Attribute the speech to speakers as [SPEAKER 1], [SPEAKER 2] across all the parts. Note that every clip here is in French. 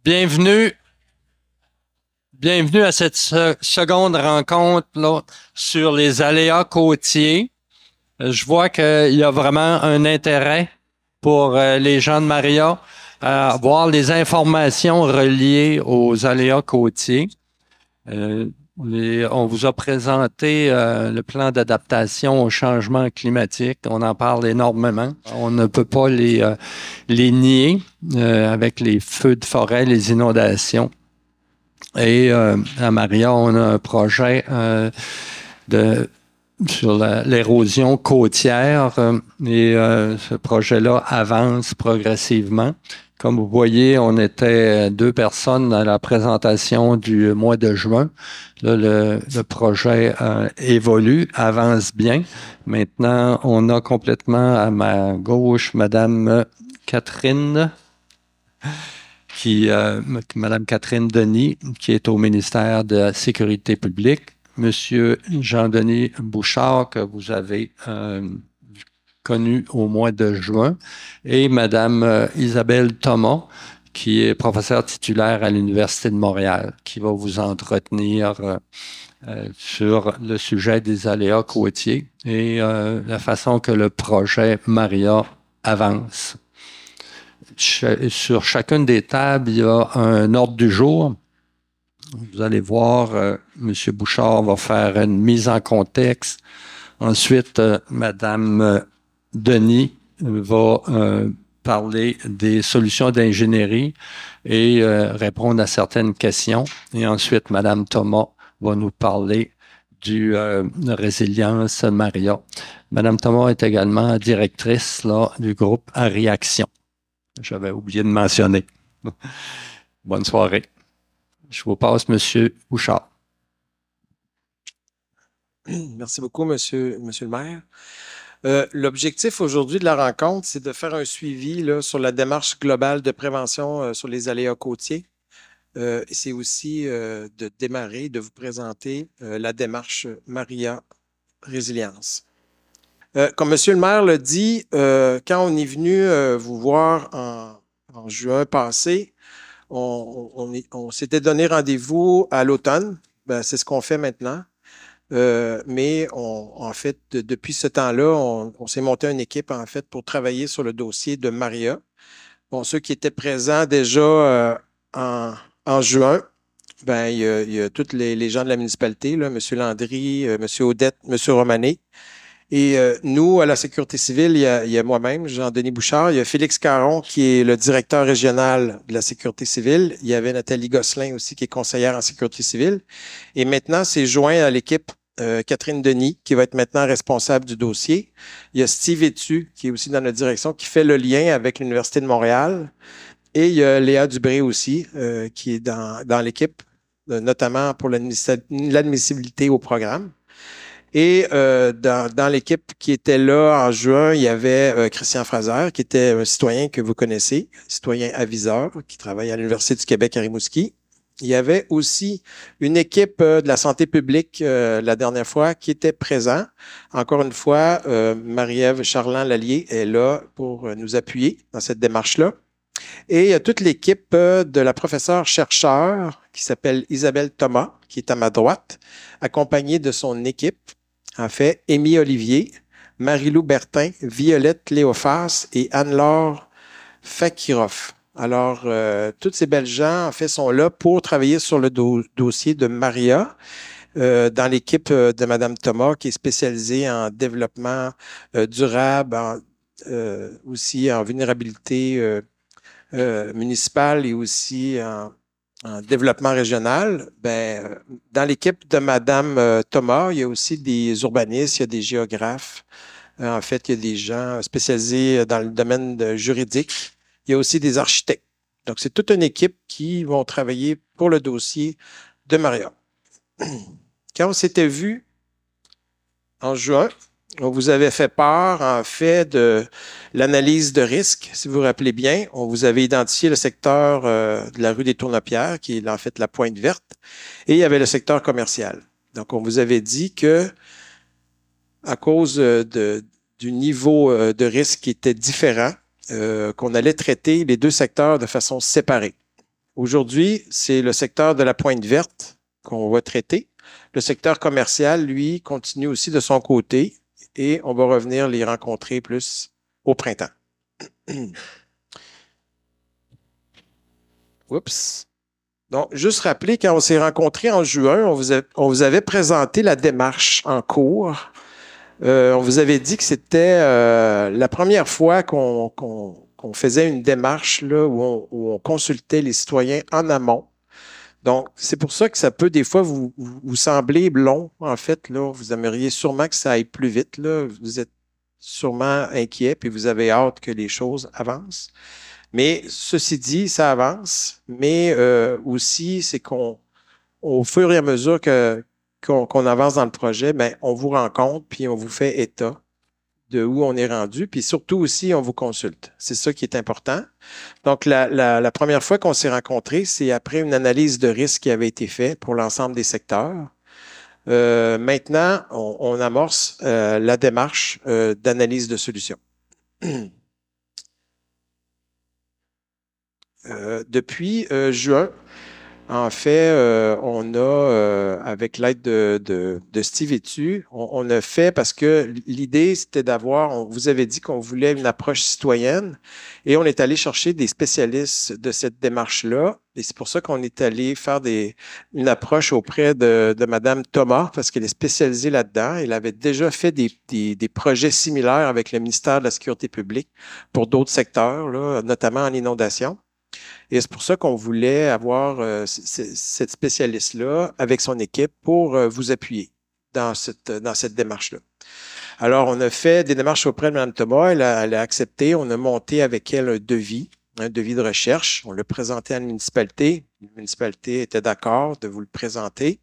[SPEAKER 1] Bienvenue, bienvenue à cette seconde rencontre là, sur les aléas côtiers. Je vois qu'il y a vraiment un intérêt pour les gens de Maria à avoir les informations reliées aux aléas côtiers. On vous a présenté le plan d'adaptation au changement climatique. On en parle énormément. On ne peut pas les nier avec les feux de forêt, les inondations. Et à Maria, on a un projet sur l'érosion côtière et ce projet-là avance progressivement. Comme vous voyez, on était 2 personnes à la présentation du mois de juin. Là, le projet évolue, avance bien. Maintenant, on a complètement à ma gauche Madame Catherine Madame Catherine Denis, qui est au ministère de la Sécurité publique, Monsieur Jean-Denis Bouchard, que vous avez connu au mois de juin, et Madame Isabelle Thomas, qui est professeure titulaire à l'Université de Montréal, qui va vous entretenir sur le sujet des aléas côtiers et la façon que le projet Maria avance. Sur chacune des tables, il y a un ordre du jour. Vous allez voir, M. Bouchard va faire une mise en contexte. Ensuite, Mme Denis va parler des solutions d'ingénierie et répondre à certaines questions. Et ensuite, Mme Thomas va nous parler de résilience Maria. Mme Thomas est également directrice là, du groupe à réaction. J'avais oublié de mentionner. Bonne soirée. Je vous passe, M. Bouchard.
[SPEAKER 2] Merci beaucoup, monsieur le maire. L'objectif aujourd'hui de la rencontre, c'est de faire un suivi là, sur la démarche globale de prévention sur les aléas côtiers. C'est aussi de démarrer, de vous présenter la démarche Maria Résilience. Comme monsieur le maire l'a dit, quand on est venu vous voir en juin passé, on s'était donné rendez-vous à l'automne. Ben, c'est ce qu'on fait maintenant. Mais en fait, depuis ce temps-là, on s'est monté une équipe en fait pour travailler sur le dossier de Maria. Bon, ceux qui étaient présents déjà en juin, ben, il y a tous les gens de la municipalité, là, M. Landry, M. Audette, M. Romané. Et nous, à la Sécurité civile, il y a moi-même, Jean-Denis Bouchard, il y a Félix Caron, qui est le directeur régional de la Sécurité civile. Il y avait Nathalie Gosselin aussi, qui est conseillère en Sécurité civile. Et maintenant, c'est joint à l'équipe Catherine Denis, qui va être maintenant responsable du dossier. Il y a Steve Etu, qui est aussi dans notre direction, qui fait le lien avec l'Université de Montréal. Et il y a Léa Dubré aussi, qui est dans l'équipe, notamment pour l'admissibilité au programme. Et dans l'équipe qui était là en juin, il y avait Christian Fraser, qui était un citoyen que vous connaissez, citoyen aviseur, qui travaille à l'Université du Québec à Rimouski. Il y avait aussi une équipe de la santé publique la dernière fois qui était présent. Encore une fois, Marie-Ève Charland-Lallier est là pour nous appuyer dans cette démarche-là. Et il y a toute l'équipe de la professeure chercheur qui s'appelle Isabelle Thomas, qui est à ma droite, accompagnée de son équipe. En fait, Émy Olivier, Marie-Lou Bertin, Violette Léofas et Anne-Laure Fakirov. Alors, toutes ces belles gens, en fait, sont là pour travailler sur le dossier de Maria dans l'équipe de Mme Thomas, qui est spécialisée en développement durable, aussi en vulnérabilité municipale et aussi en développement régional. Ben, dans l'équipe de Mme Thomas, il y a aussi des urbanistes, il y a des géographes. En fait, il y a des gens spécialisés dans le domaine juridique. Il y a aussi des architectes. Donc, c'est toute une équipe qui vont travailler pour le dossier de Maria. Quand on s'était vu en juin, on vous avait fait part, en fait, de l'analyse de risque. Si vous vous rappelez bien, on vous avait identifié le secteur de la rue des Tournepierres, qui est en fait la pointe verte, et il y avait le secteur commercial. Donc, on vous avait dit que, à cause du niveau de risque qui était différent, qu'on allait traiter les deux secteurs de façon séparée. Aujourd'hui, c'est le secteur de la Pointe Verte qu'on va traiter. Le secteur commercial, lui, continue aussi de son côté et on va revenir les rencontrer plus au printemps. Oups. Donc, juste rappeler, quand on s'est rencontrés en juin, on vous avait présenté la démarche en cours. On vous avait dit que c'était la première fois qu'on faisait une démarche là, où on consultait les citoyens en amont. Donc, c'est pour ça que ça peut des fois vous sembler long. En fait, là, vous aimeriez sûrement que ça aille plus vite. Là. Vous êtes sûrement inquiet puis vous avez hâte que les choses avancent. Mais ceci dit, ça avance. Mais aussi, c'est au fur et à mesure qu'on avance dans le projet, ben, on vous rencontre puis on vous fait état de où on est rendu, puis surtout aussi, on vous consulte. C'est ça qui est important. Donc, la première fois qu'on s'est rencontrés, c'est après une analyse de risque qui avait été faite pour l'ensemble des secteurs. Maintenant, on amorce la démarche d'analyse de solutions. Depuis juin, en fait, on a, avec l'aide de Steve Etu, on a fait parce que l'idée, c'était on vous avait dit qu'on voulait une approche citoyenne et on est allé chercher des spécialistes de cette démarche-là. Et c'est pour ça qu'on est allé faire une approche auprès de Mme Thomas parce qu'elle est spécialisée là-dedans. Elle avait déjà fait des projets similaires avec le ministère de la Sécurité publique pour d'autres secteurs, là, notamment en inondation. Et c'est pour ça qu'on voulait avoir cette spécialiste-là avec son équipe pour vous appuyer dans cette démarche-là. Alors, on a fait des démarches auprès de Mme Thomas. Elle a accepté. On a monté avec elle un devis de recherche. On l'a présenté à la municipalité. La municipalité était d'accord de vous le présenter.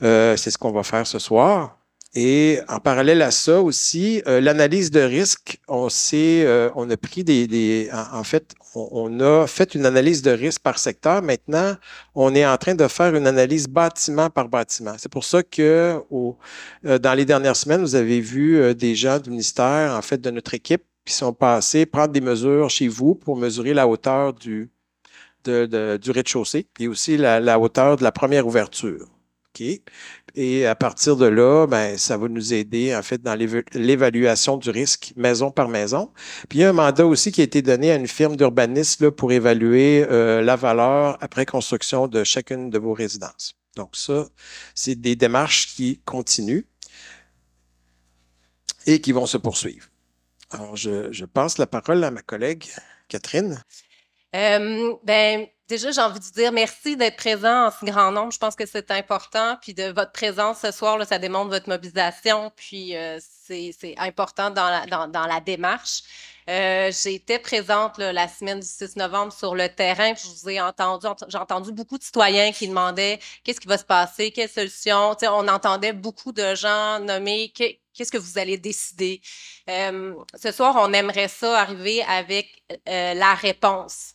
[SPEAKER 2] C'est ce qu'on va faire ce soir. Et en parallèle à ça aussi, l'analyse de risque, on a pris en fait, on a fait une analyse de risque par secteur. Maintenant, on est en train de faire une analyse bâtiment par bâtiment. C'est pour ça que dans les dernières semaines, vous avez vu des gens du ministère, en fait, de notre équipe, qui sont passés prendre des mesures chez vous pour mesurer la hauteur du rez-de-chaussée et aussi la hauteur de la première ouverture. OK? Et à partir de là, ben, ça va nous aider, en fait, dans l'évaluation du risque maison par maison. Puis il y a un mandat aussi qui a été donné à une firme d'urbanistes là, pour évaluer la valeur après construction de chacune de vos résidences. Donc ça, c'est des démarches qui continuent et qui vont se poursuivre. Alors, je passe la parole à ma collègue Catherine.
[SPEAKER 3] Déjà, j'ai envie de dire merci d'être présent en si grand nombre. Je pense que c'est important. Puis de votre présence ce soir, là, ça démontre votre mobilisation. Puis c'est important dans la démarche. J'étais présente là, la semaine du 6 novembre sur le terrain. Puis je vous ai j'ai entendu beaucoup de citoyens qui demandaient qu'est-ce qui va se passer, quelles solutions. Tu sais, on entendait beaucoup de gens nommer qu'est-ce que vous allez décider. Ce soir, on aimerait ça arriver avec la réponse.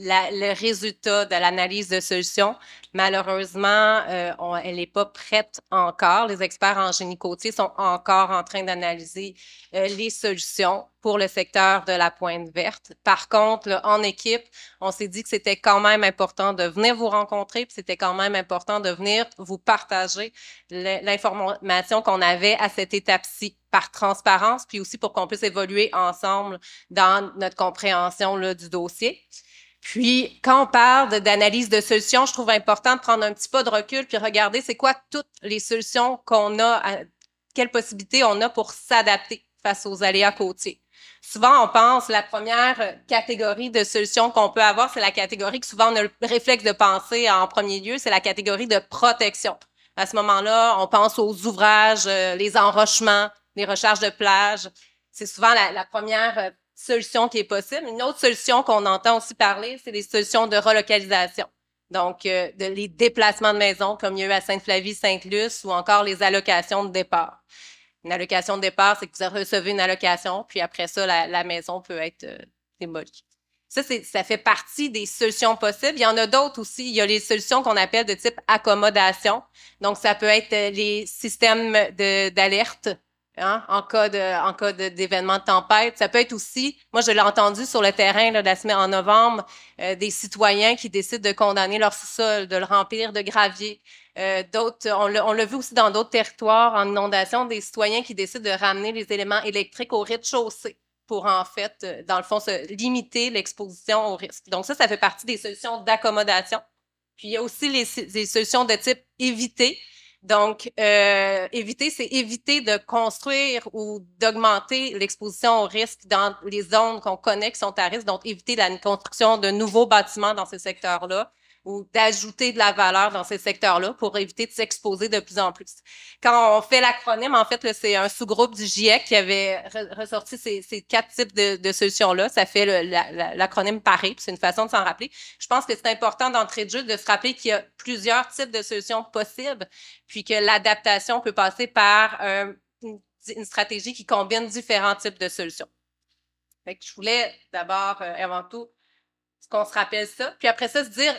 [SPEAKER 3] Le résultat de l'analyse de solutions. Malheureusement, elle n'est pas prête encore. Les experts en génie côtier sont encore en train d'analyser les solutions pour le secteur de la Pointe Verte. Par contre, là, en équipe, on s'est dit que c'était quand même important de venir vous rencontrer, puis c'était quand même important de venir vous partager l'information qu'on avait à cette étape-ci par transparence, puis aussi pour qu'on puisse évoluer ensemble dans notre compréhension là, du dossier. Puis, quand on parle d'analyse de solutions, je trouve important de prendre un petit pas de recul puis regarder c'est quoi toutes les solutions qu'on a, quelles possibilités on a pour s'adapter face aux aléas côtiers. Souvent, on pense la première catégorie de solutions qu'on peut avoir, c'est la catégorie que souvent on a le réflexe de penser en premier lieu, c'est la catégorie de protection. À ce moment-là, on pense aux ouvrages, les enrochements, les recharges de plage. C'est souvent la première solution qui est possible. Une autre solution qu'on entend aussi parler, c'est les solutions de relocalisation. Donc, les déplacements de maison, comme il y a eu à Sainte-Flavie, Sainte-Luce, ou encore les allocations de départ. Une allocation de départ, c'est que vous recevez une allocation, puis après ça, la maison peut être démolie. Ça fait partie des solutions possibles. Il y en a d'autres aussi. Il y a les solutions qu'on appelle de type accommodation. Donc, ça peut être les systèmes d'alerte hein, en cas d'événement de tempête. Ça peut être aussi, moi je l'ai entendu sur le terrain là, de la semaine en novembre, des citoyens qui décident de condamner leur sous-sol, de le remplir de gravier. D'autres, on l'a vu aussi dans d'autres territoires en inondation, des citoyens qui décident de ramener les éléments électriques au rez-de-chaussée pour en fait, dans le fond, limiter l'exposition au risque. Donc ça fait partie des solutions d'accommodation. Puis il y a aussi les solutions de type éviter. Donc, éviter, c'est éviter de construire ou d'augmenter l'exposition au risque dans les zones qu'on connaît qui sont à risque. Donc, éviter la construction de nouveaux bâtiments dans ces secteurs-là ou d'ajouter de la valeur dans ces secteurs-là pour éviter de s'exposer de plus en plus. Quand on fait l'acronyme, en fait, c'est un sous-groupe du GIEC qui avait ressorti ces 4 types de solutions-là. Ça fait l'acronyme PARE, c'est une façon de s'en rappeler. Je pense que c'est important d'entrée de jeu de se rappeler qu'il y a plusieurs types de solutions possibles, puis que l'adaptation peut passer par une stratégie qui combine différents types de solutions. Fait que je voulais d'abord, avant tout, qu'on se rappelle ça, puis après ça, se dire,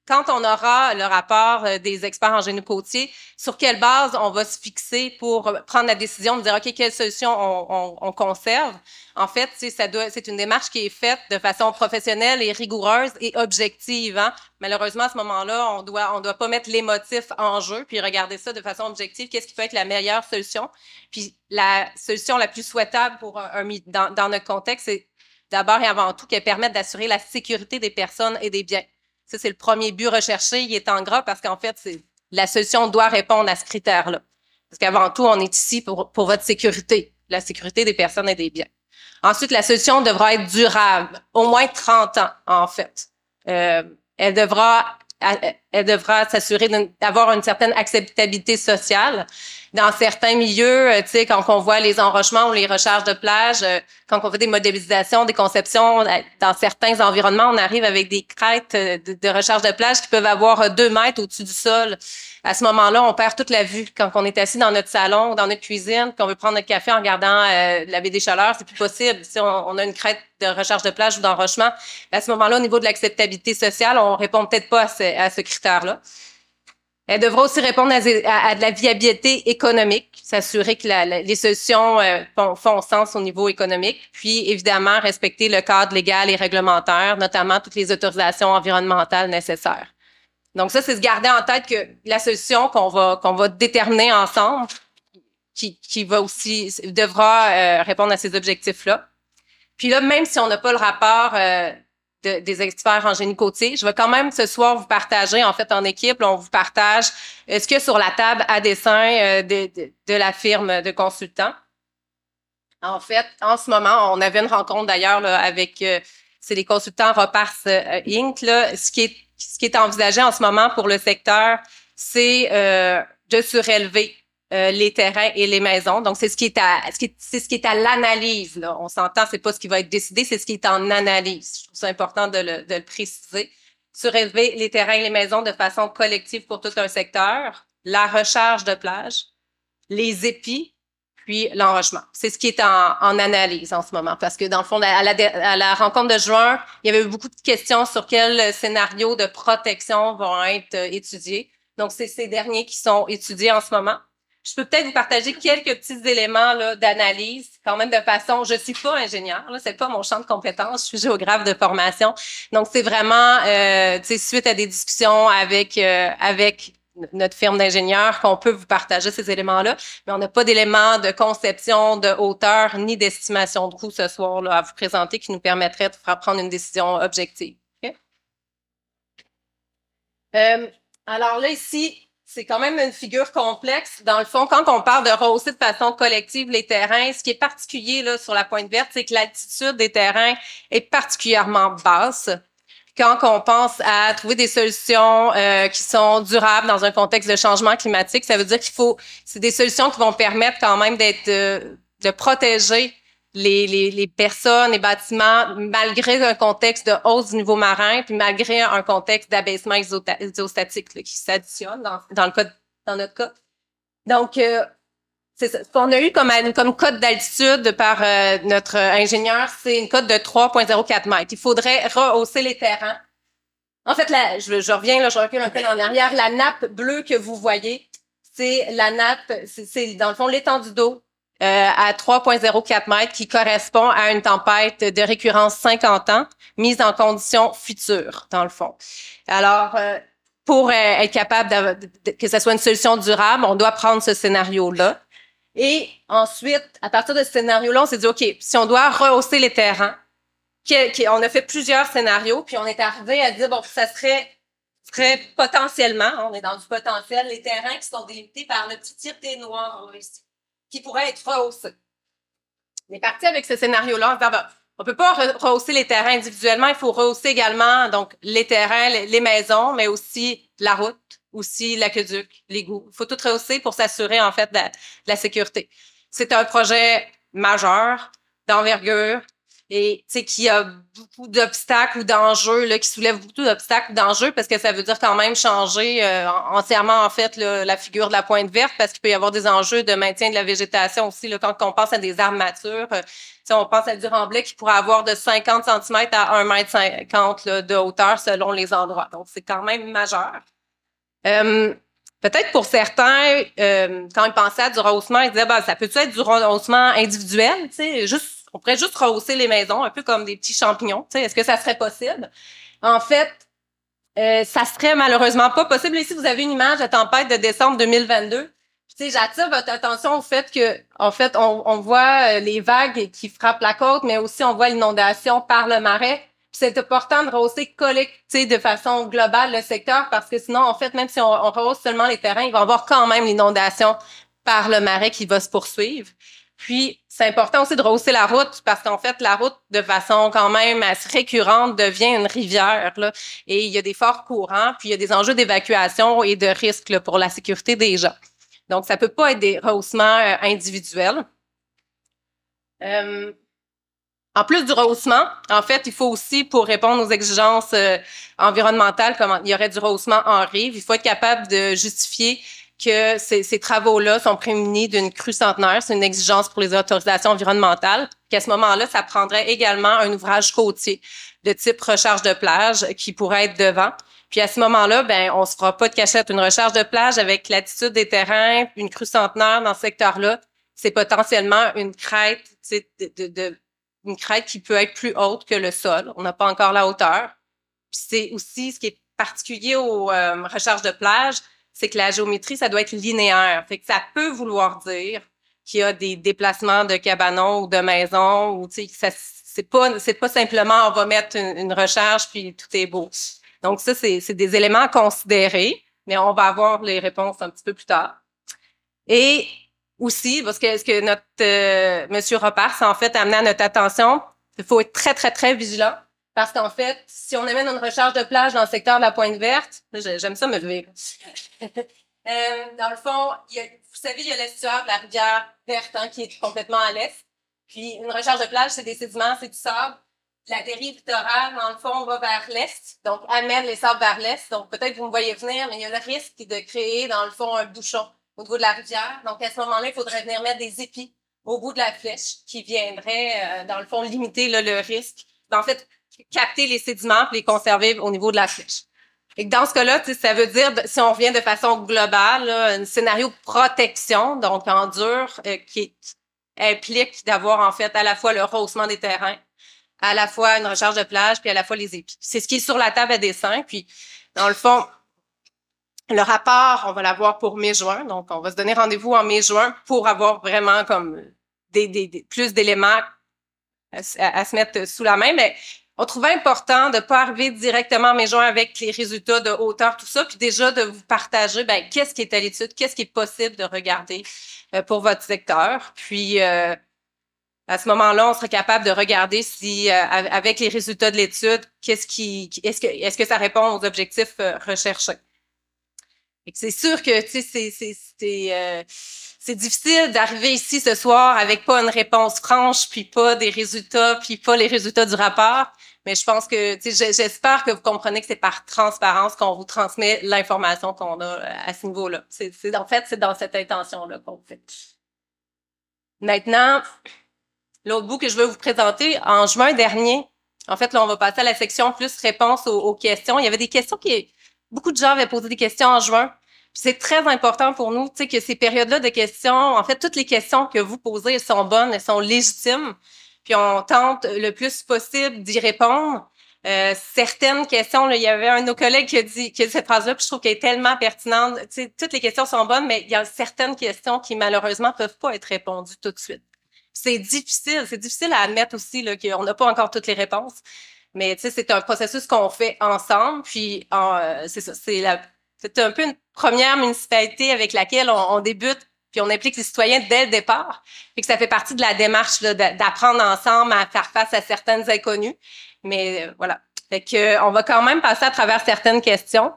[SPEAKER 3] quand on aura le rapport des experts en génie côtier, sur quelle base on va se fixer pour prendre la décision de dire, OK, quelle solution on conserve? En fait, c'est une démarche qui est faite de façon professionnelle et rigoureuse et objective. Hein? Malheureusement, à ce moment-là, on doit pas mettre l'émotif en jeu puis regarder ça de façon objective. Qu'est-ce qui peut être la meilleure solution? Puis la solution la plus souhaitable pour dans notre contexte, c'est d'abord et avant tout qu'elle permette d'assurer la sécurité des personnes et des biens. Ça, c'est le premier but recherché. Il est en gras parce qu'en fait, la solution doit répondre à ce critère-là. Parce qu'avant tout, on est ici pour votre sécurité, la sécurité des personnes et des biens. Ensuite, la solution devra être durable, au moins 30 ans, en fait. Elle devra s'assurer d'avoir une certaine acceptabilité sociale. Dans certains milieux, tu sais, quand on voit les enrochements ou les recharges de plage, quand on fait des modélisations, des conceptions, dans certains environnements, on arrive avec des crêtes de recharge de plage qui peuvent avoir 2 mètres au-dessus du sol. À ce moment-là, on perd toute la vue. Quand on est assis dans notre salon ou dans notre cuisine, qu'on veut prendre notre café en regardant la baie des Chaleurs, c'est plus possible. Si on a une crête de recharge de plage ou d'enrochement, à ce moment-là, au niveau de l'acceptabilité sociale, on répond peut-être pas à ce critère-là. Elle devra aussi répondre à de la viabilité économique, s'assurer que les solutions font sens au niveau économique, puis évidemment respecter le cadre légal et réglementaire, notamment toutes les autorisations environnementales nécessaires. Donc ça, c'est se garder en tête que la solution qu'on va déterminer ensemble, qui devra répondre à ces objectifs-là. Puis là, même si on n'a pas le rapport des experts en génie côtier, je vais quand même ce soir vous partager, en fait, en équipe, là, on vous partage ce qu'il y a sur la table à dessin de la firme de consultants. En fait, en ce moment, on avait une rencontre d'ailleurs avec c'est les consultants Repars Inc. Là. Ce qui est envisagé en ce moment pour le secteur, c'est de surélever les terrains et les maisons. Donc, c'est ce qui est à l'analyse. Là. On s'entend, c'est pas ce qui va être décidé, c'est ce qui est en analyse. Je trouve ça important de le préciser. Surélever les terrains et les maisons de façon collective pour tout un secteur, la recharge de plage, les épis, puis l'enrochement. C'est ce qui est en analyse en ce moment. Parce que dans le fond, à la rencontre de juin, il y avait beaucoup de questions sur quels scénarios de protection vont être étudiés. Donc, c'est ces derniers qui sont étudiés en ce moment. Je peux peut-être vous partager quelques petits éléments là, d'analyse, quand même de façon. Je suis pas ingénieure, là, c'est pas mon champ de compétences. Je suis géographe de formation, donc c'est vraiment, suite à des discussions avec notre firme d'ingénieurs qu'on peut vous partager ces éléments-là, mais on n'a pas d'éléments de conception, de hauteur ni d'estimation de coût ce soir là à vous présenter qui nous permettrait de faire prendre une décision objective. Okay? Alors là ici. C'est quand même une figure complexe. Dans le fond, quand on parle de rehausser de façon collective les terrains, ce qui est particulier là sur la pointe verte, c'est que l'altitude des terrains est particulièrement basse. Quand on pense à trouver des solutions qui sont durables dans un contexte de changement climatique, ça veut dire c'est des solutions qui vont permettre quand même de protéger les personnes, les bâtiments, malgré un contexte de hausse du niveau marin, puis malgré un contexte d'abaissement isostatique là, qui s'additionne dans notre cas. Donc, c'est ça. Ce qu'on a eu comme cote d'altitude par notre ingénieur, c'est une cote de 3,04 mètres. Il faudrait rehausser les terrains. En fait, je reviens, là, je recule un peu en arrière. La nappe bleue que vous voyez, c'est la nappe, c'est dans le fond l'étendue d'eau à 3,04 mètres qui correspond à une tempête de récurrence 50 ans mise en conditions futures, dans le fond. Alors, pour être capable que ce soit une solution durable, on doit prendre ce scénario-là. Et ensuite, à partir de ce scénario-là, on s'est dit, OK, si on doit rehausser les terrains, on a fait plusieurs scénarios, puis on est arrivé à dire, bon, ça serait potentiellement, on est dans du potentiel, les terrains qui sont délimités par le petit tireté noir ici, qui pourraient être rehaussés. On est parti avec ce scénario-là en disant, ben, on peut pas rehausser les terrains individuellement, il faut rehausser également donc les terrains, les maisons, mais aussi la route, aussi l'aqueduc, l'égout. Il faut tout rehausser pour s'assurer en fait de la sécurité. C'est un projet majeur, d'envergure, et qui a beaucoup d'obstacles ou d'enjeux, là, qui soulève beaucoup d'obstacles ou d'enjeux, parce que ça veut dire quand même changer entièrement en fait là, la figure de la pointe verte, parce qu'il peut y avoir des enjeux de maintien de la végétation aussi. Là, quand on pense à des arbres matures, on pense à du remblai qui pourrait avoir de 50 cm à 1,50 m de hauteur selon les endroits. Donc, c'est quand même majeur. Peut-être pour certains, quand ils pensaient à du rehaussement, ils disaient, ben, ça peut être du rehaussement individuel, on pourrait juste rehausser les maisons, un peu comme des petits champignons. Est-ce que ça serait possible? En fait, ça serait malheureusement pas possible. Ici, vous avez une image de tempête de décembre 2022. J'attire votre attention au fait que, en fait, on voit les vagues qui frappent la côte, mais aussi on voit l'inondation par le marais. C'est important de rehausser de façon globale le secteur, parce que sinon, en fait, même si on rehausse seulement les terrains, il va y avoir quand même l'inondation par le marais qui va se poursuivre. Puis, c'est important aussi de rehausser la route, parce qu'en fait, la route, de façon quand même assez récurrente, devient une rivière, là, et il y a des forts courants, puis il y a des enjeux d'évacuation et de risque là, pour la sécurité des gens. Donc, ça peut pas être des rehaussements individuels. En plus du rehaussement, en fait, il faut aussi, pour répondre aux exigences environnementales, comme il y aurait du rehaussement en rive, il faut être capable de justifier que ces travaux-là sont prémunis d'une crue centenaire. C'est une exigence pour les autorisations environnementales. Qu'à ce moment-là, ça prendrait également un ouvrage côtier de type recharge de plage qui pourrait être devant. Puis à ce moment-là, ben, on se fera pas de cachette. Une recharge de plage avec l'attitude des terrains, une crue centenaire dans ce secteur-là, c'est potentiellement une crête, une crête qui peut être plus haute que le sol. On n'a pas encore la hauteur. Puis c'est aussi ce qui est particulier aux recharges de plage, c'est que la géométrie, ça doit être linéaire. Fait que ça peut vouloir dire qu'il y a des déplacements de cabanons ou de maisons, ou tu sais, c'est pas simplement on va mettre une recharge puis tout est beau. Donc ça, c'est des éléments à considérer, mais on va avoir les réponses un petit peu plus tard. Et aussi, parce que ce que notre Monsieur Repars en fait amené à notre attention, il faut être très, très, très vigilant. Parce qu'en fait, si on amène une recharge de plage dans le secteur de la Pointe Verte, j'aime ça me lever. Dans le fond, vous savez, il y a l'estuaire de la rivière Verte qui est complètement à l'est. Puis une recharge de plage, c'est des sédiments, c'est du sable. La dérive littorale, dans le fond, va vers l'est, donc amène les sables vers l'est. Donc peut-être que vous me voyez venir, mais il y a le risque de créer, dans le fond, un bouchon au niveau de la rivière. Donc à ce moment-là, il faudrait venir mettre des épis au bout de la flèche qui viendraient, dans le fond, limiter là, le risque. En fait, capter les sédiments et les conserver au niveau de la flèche. Et dans ce cas-là, ça veut dire, si on revient de façon globale, là, un scénario de protection, donc en dur, qui implique d'avoir en fait à la fois le rehaussement des terrains, à la fois une recharge de plage, puis à la fois les épis. C'est ce qui est sur la table à dessin. Puis, dans le fond, le rapport, on va l'avoir pour mai-juin. Donc, on va se donner rendez-vous en mai-juin pour avoir vraiment comme plus d'éléments à se mettre sous la main. Mais on trouvait important de pas arriver directement en mai-juin avec les résultats de hauteur, tout ça, puis déjà de vous partager qu'est-ce qui est à l'étude, qu'est-ce qui est possible de regarder pour votre secteur. Puis, à ce moment-là, on sera capable de regarder si, avec les résultats de l'étude, est-ce que ça répond aux objectifs recherchés. Et c'est sûr que c'est difficile d'arriver ici ce soir avec pas une réponse franche, puis pas des résultats, puis pas les résultats du rapport. Mais je pense que, j'espère que vous comprenez que c'est par transparence qu'on vous transmet l'information qu'on a à ce niveau-là. En fait, c'est dans cette intention-là qu'on fait. Maintenant, l'autre bout que je veux vous présenter, en juin dernier, en fait, là, on va passer à la section plus réponse aux questions. Il y avait des questions beaucoup de gens avaient posé des questions en juin. Puis C'est très important pour nous, tu sais, que ces périodes-là de questions, en fait, toutes les questions que vous posez, elles sont bonnes, elles sont légitimes, puis on tente le plus possible d'y répondre. Certaines questions, là, il y avait un de nos collègues qui a dit cette phrase-là, puis je trouve qu'elle est tellement pertinente. Tu sais, toutes les questions sont bonnes, mais il y a certaines questions qui, malheureusement, peuvent pas être répondues tout de suite. C'est difficile à admettre aussi là, qu'on n'a pas encore toutes les réponses. Mais tu sais, c'est un processus qu'on fait ensemble. Puis c'est ça, c'est un peu une première municipalité avec laquelle on débute, puis on implique les citoyens dès le départ. Puis que ça fait partie de la démarche là, d'apprendre ensemble à faire face à certaines inconnues. Mais voilà. Fait que on va quand même passer à travers certaines questions.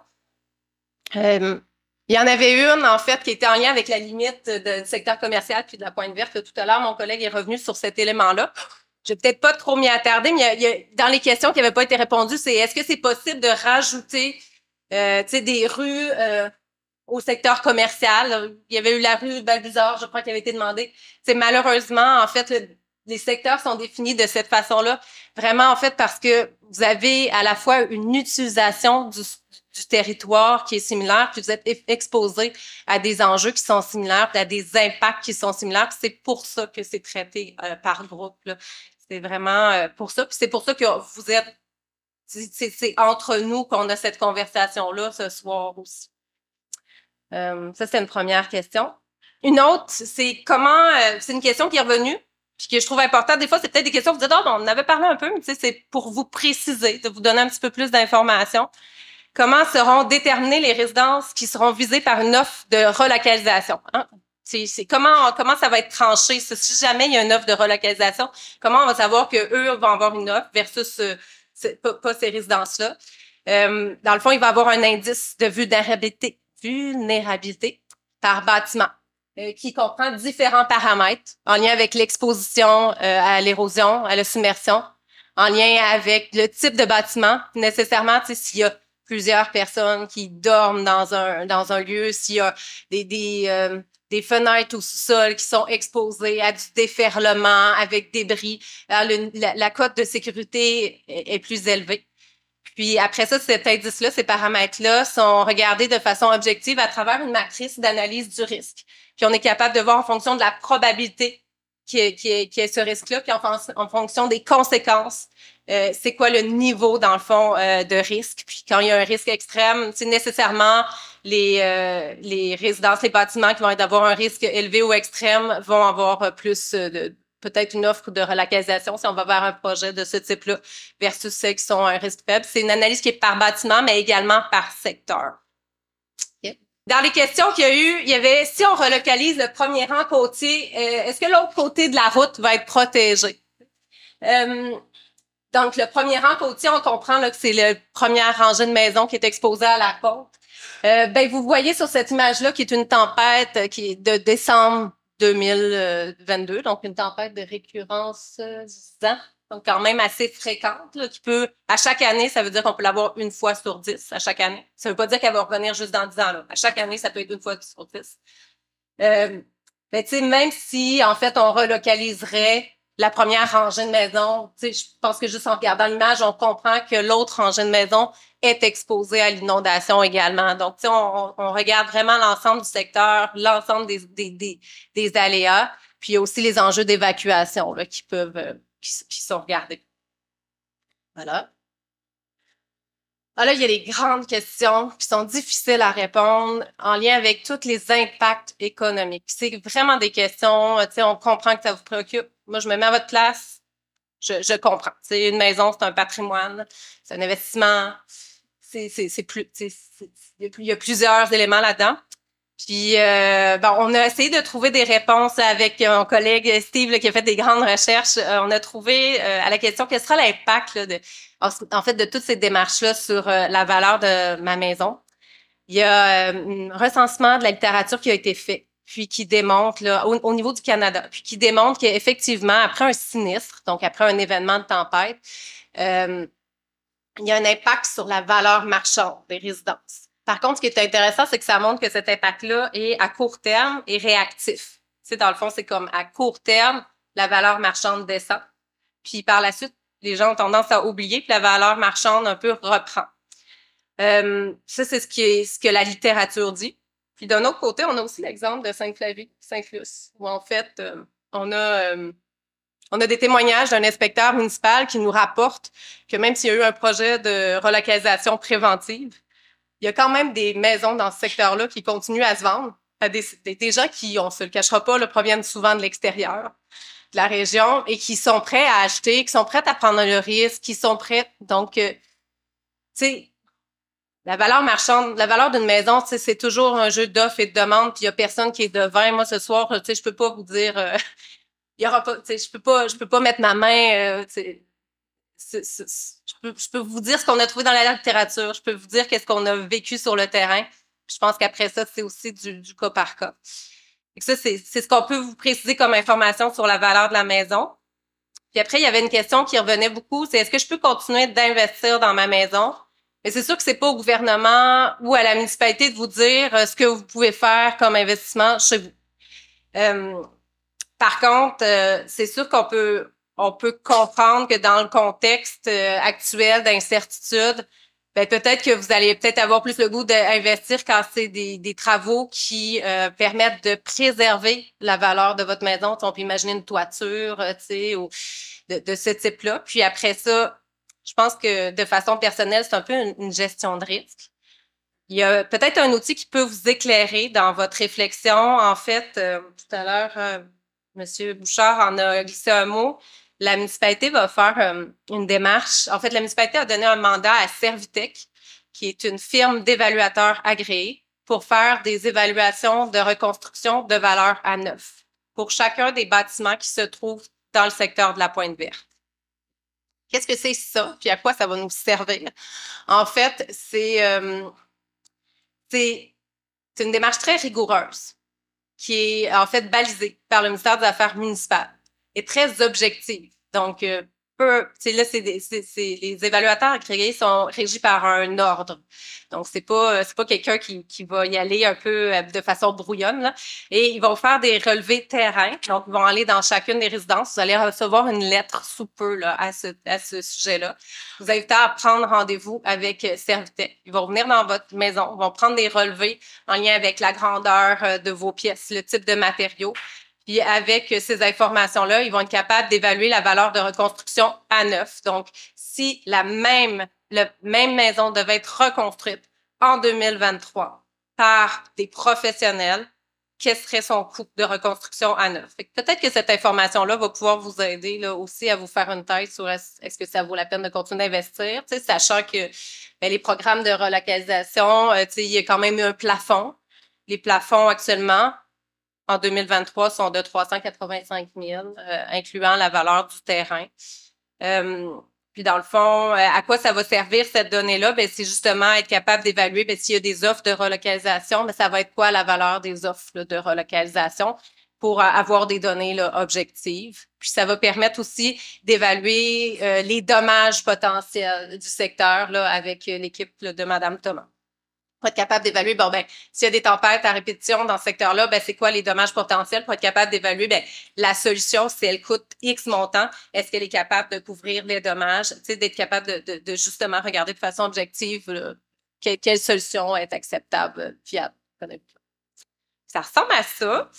[SPEAKER 3] Il y en avait une, en fait, qui était en lien avec la limite du secteur commercial puis de la pointe verte. Tout à l'heure, mon collègue est revenu sur cet élément-là. Je vais peut-être pas trop m'y attarder, mais il y a, dans les questions qui n'avaient pas été répondues, c'est est-ce que c'est possible de rajouter des rues au secteur commercial? Il y avait eu la rue Balbuzard, je crois, qui avait été demandée. C'est malheureusement, en fait, les secteurs sont définis de cette façon-là, vraiment, en fait, parce que vous avez à la fois une utilisation du territoire qui est similaire, puis vous êtes exposé à des enjeux qui sont similaires, puis à des impacts qui sont similaires. C'est pour ça que c'est traité par groupe, là. C'est vraiment pour ça. Puis c'est pour ça que vous êtes... C'est entre nous qu'on a cette conversation-là ce soir aussi. Ça, c'est une première question. Une autre, c'est comment... c'est une question qui est revenue, puis que je trouve importante. Des fois, c'est peut-être des questions que vous dites, oh, on en avait parlé un peu, mais c'est pour vous préciser, de vous donner un petit peu plus d'informations. Comment seront déterminées les résidences qui seront visées par une offre de relocalisation? Hein? C'est comment ça va être tranché? Si jamais il y a une offre de relocalisation, comment on va savoir qu'eux vont avoir une offre versus pas ces résidences-là? Dans le fond, il va y avoir un indice de vulnérabilité par bâtiment qui comprend différents paramètres en lien avec l'exposition à l'érosion, à la submersion, en lien avec le type de bâtiment, nécessairement, s'il y a plusieurs personnes qui dorment dans un lieu, s'il y a des fenêtres au sous-sol qui sont exposées à du déferlement avec débris. La cote de sécurité est plus élevée. Puis après ça, cet indice-là, ces paramètres-là sont regardés de façon objective à travers une matrice d'analyse du risque. Puis on est capable de voir en fonction de la probabilité qu'il y ait ce risque-là, puis en fonction des conséquences, c'est quoi le niveau, dans le fond, de risque. Puis quand il y a un risque extrême, c'est nécessairement les résidences, les bâtiments qui vont avoir un risque élevé ou extrême vont avoir plus peut-être une offre de relocalisation si on va vers un projet de ce type-là versus ceux qui sont à un risque faible. C'est une analyse qui est par bâtiment, mais également par secteur. Okay. Dans les questions qu'il y a eu, il y avait si on relocalise le premier rang côtier, est-ce que l'autre côté de la route va être protégé? Donc, le premier rang côtier, on comprend là, que c'est la première rangée de maisons qui est exposée à la côte. Vous voyez sur cette image-là qui est une tempête qui est de décembre 2022, donc une tempête de récurrence 10 ans, donc quand même assez fréquente, là, qui peut, à chaque année, ça veut dire qu'on peut l'avoir une fois sur 10 à chaque année. Ça veut pas dire qu'elle va revenir juste dans 10 ans. Là. À chaque année, ça peut être une fois sur 10. Même si, en fait, on relocaliserait la première rangée de maison, je pense que juste en regardant l'image, on comprend que l'autre rangée de maison est exposée à l'inondation également. Donc, on regarde vraiment l'ensemble du secteur, l'ensemble des aléas, puis il y a aussi les enjeux d'évacuation là, qui sont regardés. Voilà. Alors là, il y a des grandes questions qui sont difficiles à répondre en lien avec tous les impacts économiques. C'est vraiment des questions, on comprend que ça vous préoccupe. Moi, je me mets à votre place, je comprends. Une maison, c'est un patrimoine, c'est un investissement, c'est plus, il y a plusieurs éléments là-dedans. Puis, on a essayé de trouver des réponses avec mon collègue Steve là, qui a fait des grandes recherches. On a trouvé à la question quel sera l'impact là, en fait de toutes ces démarches-là sur la valeur de ma maison. Il y a un recensement de la littérature qui a été fait, puis qui démontre là, au niveau du Canada, puis qui démontre qu'effectivement, après un sinistre, donc après un événement de tempête, il y a un impact sur la valeur marchande des résidences. Par contre, ce qui est intéressant, c'est que ça montre que cet impact-là est à court terme et réactif. Dans le fond, c'est comme à court terme, la valeur marchande descend. Puis par la suite, les gens ont tendance à oublier, puis la valeur marchande un peu reprend. Ça, c'est ce que la littérature dit. Puis d'un autre côté, on a aussi l'exemple de Sainte-Flavie, Saint-Luce, où en fait, on a des témoignages d'un inspecteur municipal qui nous rapporte que même s'il y a eu un projet de relocalisation préventive, il y a quand même des maisons dans ce secteur-là qui continuent à se vendre à des gens qui, on se le cachera pas, là, proviennent souvent de l'extérieur de la région et qui sont prêts à acheter, qui sont prêts à prendre le risque, qui sont prêts. Donc, tu sais, la valeur marchande, la valeur d'une maison, c'est toujours un jeu d'offres et de demandes, puis il y a personne qui est devin. Moi, ce soir, tu sais, je peux pas vous dire, il y aura pas, tu sais, je peux pas mettre ma main, tu sais, je peux vous dire ce qu'on a trouvé dans la littérature, je peux vous dire qu'est-ce qu'on a vécu sur le terrain. Je pense qu'après ça, c'est aussi du cas par cas. Et ça, c'est ce qu'on peut vous préciser comme information sur la valeur de la maison. Puis après, il y avait une question qui revenait beaucoup, c'est est-ce que je peux continuer d'investir dans ma maison? Mais c'est sûr que c'est pas au gouvernement ou à la municipalité de vous dire ce que vous pouvez faire comme investissement chez vous. Par contre, c'est sûr qu'on peut comprendre que dans le contexte actuel d'incertitude, ben peut-être que vous allez peut-être avoir plus le goût d'investir quand c'est des travaux qui permettent de préserver la valeur de votre maison. On peut imaginer une toiture, tu sais, ou de ce type-là. Puis après ça, je pense que de façon personnelle, c'est un peu une gestion de risque. Il y a peut-être un outil qui peut vous éclairer dans votre réflexion. En fait, tout à l'heure, M. Bouchard en a glissé un mot. La municipalité va faire une démarche. En fait, la municipalité a donné un mandat à Servitec, qui est une firme d'évaluateurs agréés, pour faire des évaluations de reconstruction de valeur à neuf pour chacun des bâtiments qui se trouvent dans le secteur de la Pointe-Verte. Qu'est-ce que c'est ça? Puis à quoi ça va nous servir? En fait, c'est une démarche très rigoureuse qui est en fait balisée par le ministère des Affaires municipales et très objective. Donc, là, les évaluateurs agréés sont régis par un ordre. Donc, c'est pas quelqu'un qui va y aller un peu de façon brouillonne, là. Et ils vont faire des relevés terrain. Donc, ils vont aller dans chacune des résidences. Vous allez recevoir une lettre sous peu, là, à ce sujet-là. Vous invitez à prendre rendez-vous avec Servitec. Ils vont venir dans votre maison. Ils vont prendre des relevés en lien avec la grandeur de vos pièces, le type de matériaux. Puis avec ces informations-là, ils vont être capables d'évaluer la valeur de reconstruction à neuf. Donc, si la même maison devait être reconstruite en 2023 par des professionnels, quel serait son coût de reconstruction à neuf? Peut-être que cette information-là va pouvoir vous aider là, aussi à vous faire une thèse sur est-ce que ça vaut la peine de continuer d'investir, sachant que les programmes de relocalisation, il y a quand même un plafond. Les plafonds actuellement, en 2023, sont de 385 000, incluant la valeur du terrain. Puis, dans le fond, à quoi ça va servir cette donnée-là? Ben, c'est justement être capable d'évaluer s'il y a des offres de relocalisation, ça va être quoi la valeur des offres là, de relocalisation pour avoir des données là, objectives. Puis, ça va permettre aussi d'évaluer les dommages potentiels du secteur là, avec l'équipe de Mme Thomas. Pour être capable d'évaluer, s'il y a des tempêtes à répétition dans ce secteur-là, c'est quoi les dommages potentiels? Pour être capable d'évaluer, la solution, si elle coûte X montant, est-ce qu'elle est capable de couvrir les dommages? D'être capable de justement regarder de façon objective quelle solution est acceptable, fiable. Ça ressemble à ça.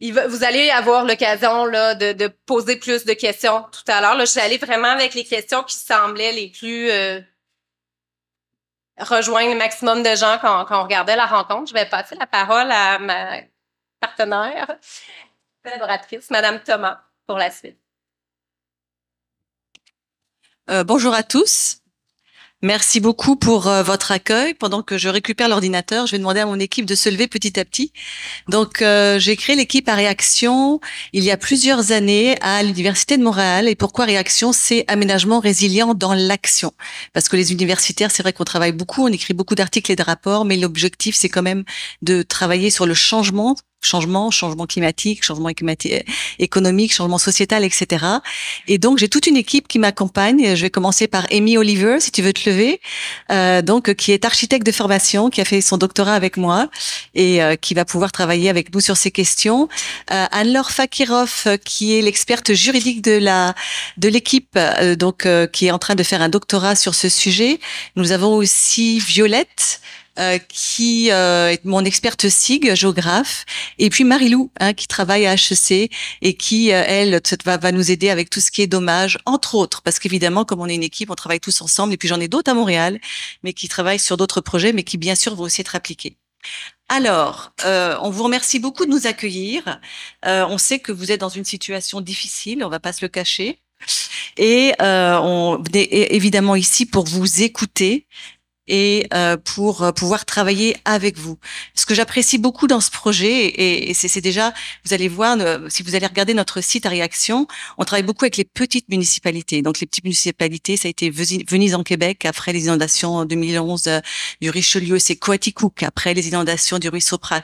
[SPEAKER 3] Vous allez avoir l'occasion là, de poser plus de questions tout à l'heure. Là, je suis allée vraiment avec les questions qui semblaient les plus... rejoindre le maximum de gens quand on regardait la rencontre. Je vais passer la parole à ma partenaire, collaboratrice, Mme Thomas, pour la suite.
[SPEAKER 4] Bonjour à tous. Merci beaucoup pour votre accueil. Pendant que je récupère l'ordinateur, je vais demander à mon équipe de se lever petit à petit. Donc, j'ai créé l'équipe à Réaction il y a plusieurs années à l'Université de Montréal. Et pourquoi Réaction? C'est aménagement résilient dans l'action. Parce que les universitaires, c'est vrai qu'on travaille beaucoup, on écrit beaucoup d'articles et de rapports, mais l'objectif, c'est quand même de travailler sur le changement climatique, changement économique, changement sociétal, etc. Et donc, j'ai toute une équipe qui m'accompagne. Je vais commencer par Amy Oliver, si tu veux te lever, donc qui est architecte de formation, qui a fait son doctorat avec moi et qui va pouvoir travailler avec nous sur ces questions. Anne-Laure Fakirov, qui est l'experte juridique de l'équipe, donc qui est en train de faire un doctorat sur ce sujet. Nous avons aussi Violette, qui est mon experte SIG, géographe, et puis Marie-Lou, qui travaille à HEC et qui, elle, va nous aider avec tout ce qui est dommages, entre autres, parce qu'évidemment, comme on est une équipe, on travaille tous ensemble, et puis j'en ai d'autres à Montréal, mais qui travaillent sur d'autres projets, mais qui, bien sûr, vont aussi être appliqués. Alors, on vous remercie beaucoup de nous accueillir. On sait que vous êtes dans une situation difficile, on va pas se le cacher. Et on est évidemment ici pour vous écouter et pour pouvoir travailler avec vous. Ce que j'apprécie beaucoup dans ce projet, et c'est déjà, vous allez voir, si vous allez regarder notre site à réaction, on travaille beaucoup avec les petites municipalités. Donc les petites municipalités, ça a été Venise en Québec, après les inondations en 2011 du Richelieu, c'est Coaticook, après les inondations du ruisseau Prat,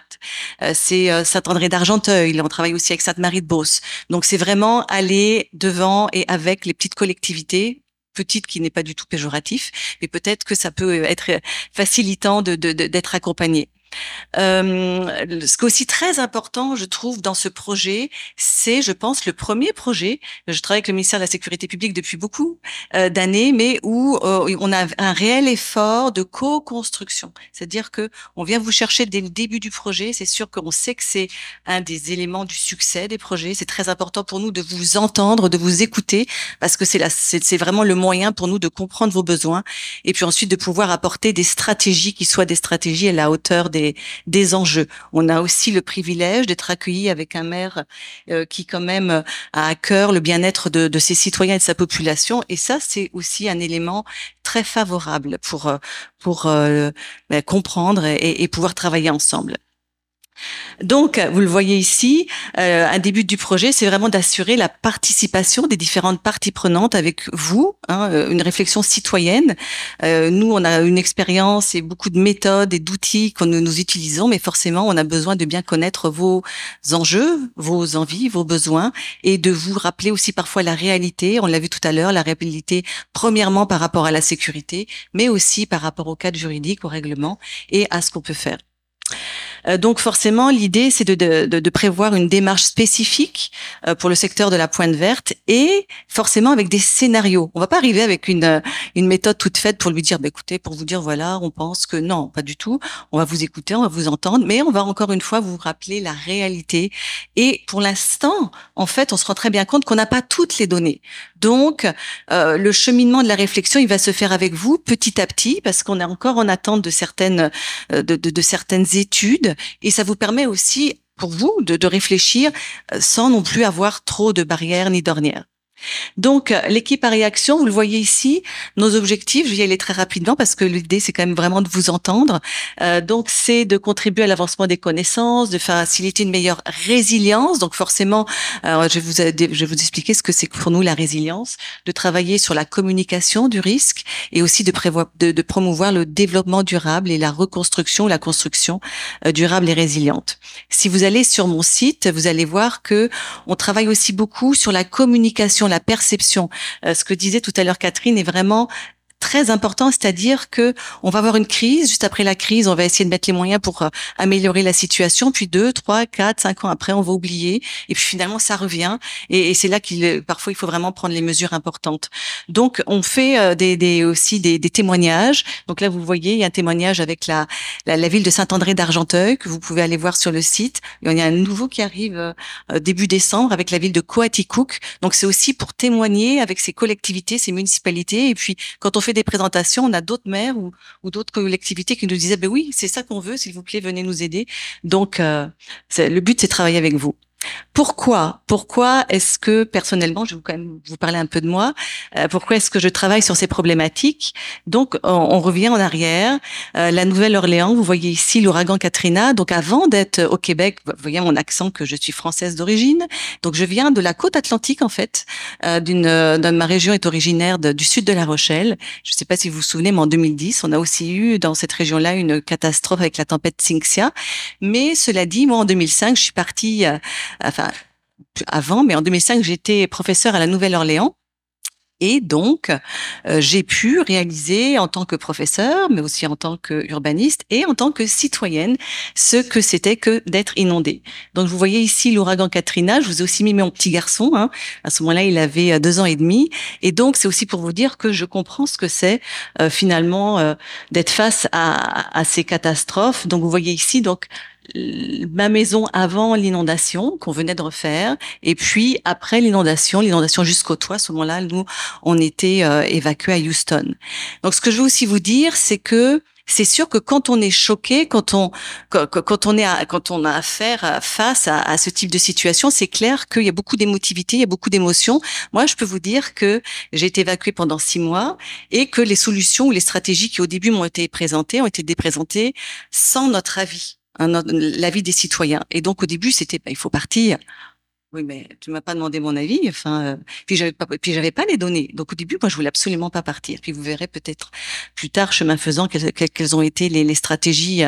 [SPEAKER 4] c'est Saint-André d'Argenteuil, on travaille aussi avec Sainte-Marie-de-Beauce. Donc c'est vraiment aller devant et avec les petites collectivités, petite qui n'est pas du tout péjoratif, mais peut-être que ça peut être facilitant d'être accompagné. Ce qui est aussi très important, je trouve, dans ce projet, c'est, je pense, le premier projet. Je travaille avec le ministère de la Sécurité publique depuis beaucoup d'années, mais où on a un réel effort de co-construction. C'est-à-dire que on vient vous chercher dès le début du projet. C'est sûr qu'on sait que c'est un des éléments du succès des projets. C'est très important pour nous de vous entendre, de vous écouter, parce que c'est vraiment le moyen pour nous de comprendre vos besoins et puis ensuite de pouvoir apporter des stratégies qui soient des stratégies à la hauteur des enjeux. On a aussi le privilège d'être accueilli avec un maire qui quand même a à cœur le bien-être de ses citoyens et de sa population, et ça c'est aussi un élément très favorable pour comprendre et pouvoir travailler ensemble. Donc, vous le voyez ici, un début du projet, c'est vraiment d'assurer la participation des différentes parties prenantes avec vous, une réflexion citoyenne. Nous, on a une expérience et beaucoup de méthodes et d'outils que nous utilisons, mais forcément, on a besoin de bien connaître vos enjeux, vos envies, vos besoins, et de vous rappeler aussi parfois la réalité. On l'a vu tout à l'heure, la réalité, premièrement par rapport à la sécurité, mais aussi par rapport au cadre juridique, au règlement et à ce qu'on peut faire. Donc forcément, l'idée, c'est de prévoir une démarche spécifique pour le secteur de la pointe verte et forcément avec des scénarios. On va pas arriver avec une méthode toute faite pour lui dire, bah, écoutez, pour vous dire, voilà, on pense que non, pas du tout. On va vous écouter, on va vous entendre, mais on va encore une fois vous rappeler la réalité. Et pour l'instant, en fait, on se rend très bien compte qu'on n'a pas toutes les données. Donc, le cheminement de la réflexion, il va se faire avec vous petit à petit, parce qu'on est encore en attente de certaines études. Et ça vous permet aussi, pour vous, de réfléchir sans non plus avoir trop de barrières ni d'ornières. Donc, l'équipe à réaction, vous le voyez ici, nos objectifs, je vais y aller très rapidement parce que l'idée, c'est quand même vraiment de vous entendre. Donc, c'est de contribuer à l'avancement des connaissances, de faciliter une meilleure résilience. Donc, forcément, je vais vous expliquer ce que c'est pour nous la résilience, de travailler sur la communication du risque et aussi de promouvoir le développement durable et la reconstruction, la construction durable et résiliente. Si vous allez sur mon site, vous allez voir que on travaille aussi beaucoup sur la communication, la perception. Ce que disait tout à l'heure Catherine est vraiment très important, c'est-à-dire que on va avoir une crise, juste après la crise, on va essayer de mettre les moyens pour améliorer la situation, puis 2, 3, 4, 5 ans après, on va oublier, et puis finalement ça revient, et c'est là parfois il faut vraiment prendre les mesures importantes. Donc on fait aussi des témoignages. Donc là vous voyez, il y a un témoignage avec la ville de Saint-André d'Argenteuil que vous pouvez aller voir sur le site. Il y en a un nouveau qui arrive début décembre avec la ville de Coaticook. Donc c'est aussi pour témoigner avec ces collectivités, ces municipalités, et puis quand on fait des présentations, on a d'autres maires ou d'autres collectivités qui nous disaient, ben oui, c'est ça qu'on veut, s'il vous plaît, venez nous aider. Donc, le but, c'est de travailler avec vous. Pourquoi est-ce que personnellement, je vais quand même vous parler un peu de moi, pourquoi est-ce que je travaille sur ces problématiques? Donc, on revient en arrière. La Nouvelle-Orléans, vous voyez ici l'ouragan Katrina. Donc, avant d'être au Québec, vous voyez mon accent que je suis française d'origine. Donc, je viens de la côte atlantique, en fait. Ma région est originaire du sud de La Rochelle. Je ne sais pas si vous vous souvenez, mais en 2010, on a aussi eu dans cette région-là une catastrophe avec la tempête Xynthia. Mais cela dit, moi, en 2005, je suis partie... avant, mais en 2005, j'étais professeure à la Nouvelle-Orléans. Et donc, j'ai pu réaliser en tant que professeur, mais aussi en tant qu'urbaniste et en tant que citoyenne, ce que c'était que d'être inondée. Donc, vous voyez ici l'ouragan Katrina. Je vous ai aussi mis mon petit garçon. Hein. À ce moment-là, il avait 2 ans et demi. Et donc, c'est aussi pour vous dire que je comprends ce que c'est finalement d'être face à ces catastrophes. Donc, vous voyez ici donc ma maison avant l'inondation qu'on venait de refaire, et puis après l'inondation jusqu'au toit. À ce moment-là, nous, on était évacués à Houston. Donc, ce que je veux aussi vous dire, c'est que c'est sûr que quand on est choqué, quand on a affaire face à ce type de situation, c'est clair qu'il y a beaucoup d'émotivité, il y a beaucoup d'émotions. Moi, je peux vous dire que j'ai été évacuée pendant 6 mois et que les solutions ou les stratégies qui au début m'ont été présentées ont été présentées sans notre avis. L'avis des citoyens. Et donc au début, c'était il faut partir. Oui, mais tu m'as pas demandé mon avis. Enfin, puis j'avais pas les données. Donc au début, moi, je voulais absolument pas partir. Puis vous verrez peut-être plus tard, chemin faisant, quelles ont été les stratégies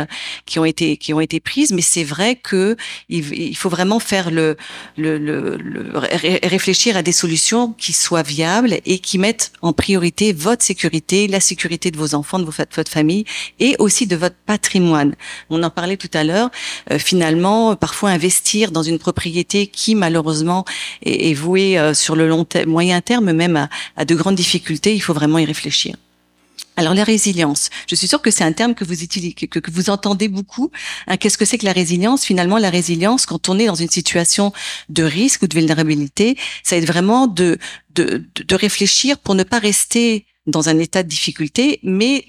[SPEAKER 4] qui ont été prises. Mais c'est vrai que il faut vraiment faire réfléchir à des solutions qui soient viables et qui mettent en priorité votre sécurité, la sécurité de vos enfants, de votre famille et aussi de votre patrimoine. On en parlait tout à l'heure. Finalement, parfois investir dans une propriété qui malheureusement est vouée sur le moyen terme même à de grandes difficultés, il faut vraiment y réfléchir. Alors la résilience, je suis sûre que c'est un terme que vous utilisez, que vous entendez beaucoup. Hein, qu'est-ce que c'est que la résilience? Finalement, la résilience, quand on est dans une situation de risque ou de vulnérabilité, ça va être vraiment de réfléchir pour ne pas rester dans un état de difficulté, mais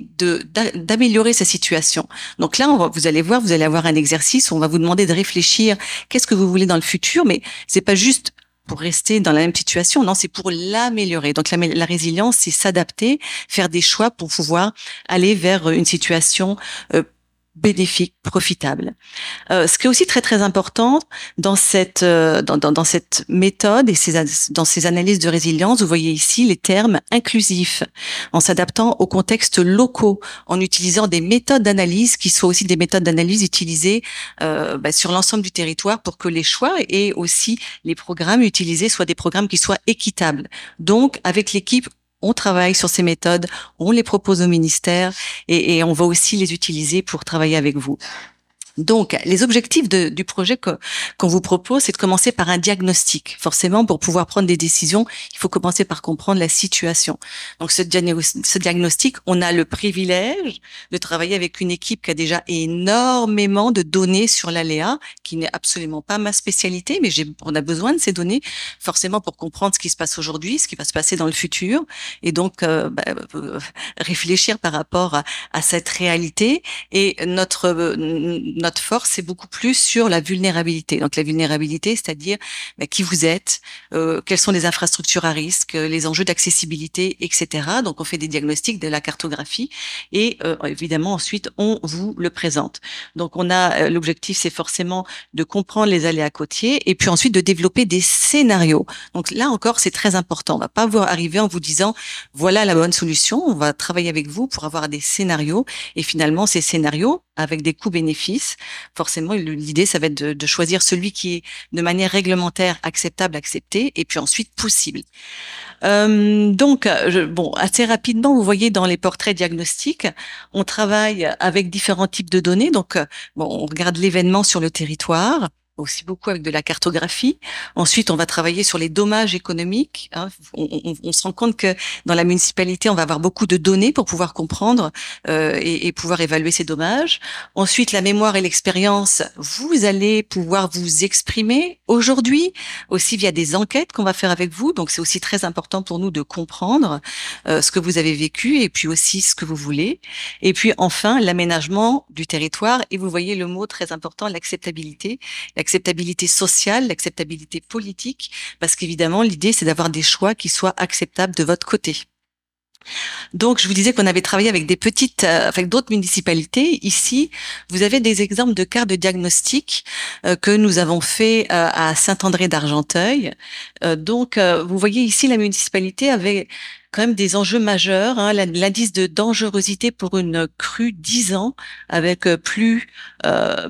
[SPEAKER 4] d'améliorer sa situation. Donc là, vous allez voir, vous allez avoir un exercice où on va vous demander de réfléchir qu'est-ce que vous voulez dans le futur, mais c'est pas juste pour rester dans la même situation, non, c'est pour l'améliorer. Donc la résilience, c'est s'adapter, faire des choix pour pouvoir aller vers une situation bénéfique, profitable. Ce qui est aussi très très important dans cette méthode et dans ces analyses de résilience, vous voyez ici les termes inclusifs, en s'adaptant aux contextes locaux, en utilisant des méthodes d'analyse qui soient aussi des méthodes d'analyse utilisées sur l'ensemble du territoire pour que les choix et aussi les programmes utilisés soient des programmes qui soient équitables. Donc avec l'équipe, on travaille sur ces méthodes, on les propose au ministère et on va aussi les utiliser pour travailler avec vous. Donc, les objectifs du projet qu'on vous propose, c'est de commencer par un diagnostic. Forcément, pour pouvoir prendre des décisions, il faut commencer par comprendre la situation. Donc, ce diagnostic, on a le privilège de travailler avec une équipe qui a déjà énormément de données sur l'aléa, qui n'est absolument pas ma spécialité, mais on a besoin de ces données, forcément, pour comprendre ce qui se passe aujourd'hui, ce qui va se passer dans le futur, et donc réfléchir par rapport à cette réalité. Et notre force, c'est beaucoup plus sur la vulnérabilité. Donc la vulnérabilité, c'est-à-dire qui vous êtes, quelles sont les infrastructures à risque, les enjeux d'accessibilité, etc. Donc on fait des diagnostics, de la cartographie et évidemment ensuite on vous le présente. Donc on a l'objectif, c'est forcément de comprendre les aléas côtiers et puis ensuite de développer des scénarios. Donc là encore, c'est très important. On va pas vous arriver en vous disant voilà la bonne solution. On va travailler avec vous pour avoir des scénarios et finalement ces scénarios avec des coûts-bénéfices. Forcément, l'idée, ça va être de choisir celui qui est de manière réglementaire acceptable, accepté, et puis ensuite possible. Donc, assez rapidement, vous voyez dans les portraits diagnostiques, on travaille avec différents types de données. Donc, on regarde l'événement sur le territoire, aussi beaucoup avec de la cartographie. Ensuite, on va travailler sur les dommages économiques. Hein. On se rend compte que dans la municipalité, on va avoir beaucoup de données pour pouvoir comprendre et pouvoir évaluer ces dommages. Ensuite, la mémoire et l'expérience, vous allez pouvoir vous exprimer aujourd'hui, aussi via des enquêtes qu'on va faire avec vous. Donc, c'est aussi très important pour nous de comprendre ce que vous avez vécu et puis aussi ce que vous voulez. Et puis, enfin, l'aménagement du territoire. Et vous voyez le mot très important, l'acceptabilité sociale, l'acceptabilité politique, parce qu'évidemment, l'idée, c'est d'avoir des choix qui soient acceptables de votre côté. Donc, je vous disais qu'on avait travaillé avec avec d'autres municipalités. Ici, vous avez des exemples de cas de diagnostic que nous avons fait à Saint-André d'Argenteuil. Donc, vous voyez ici, la municipalité avait quand même des enjeux majeurs. Hein, l'indice de dangerosité pour une crue 10 ans avec plus de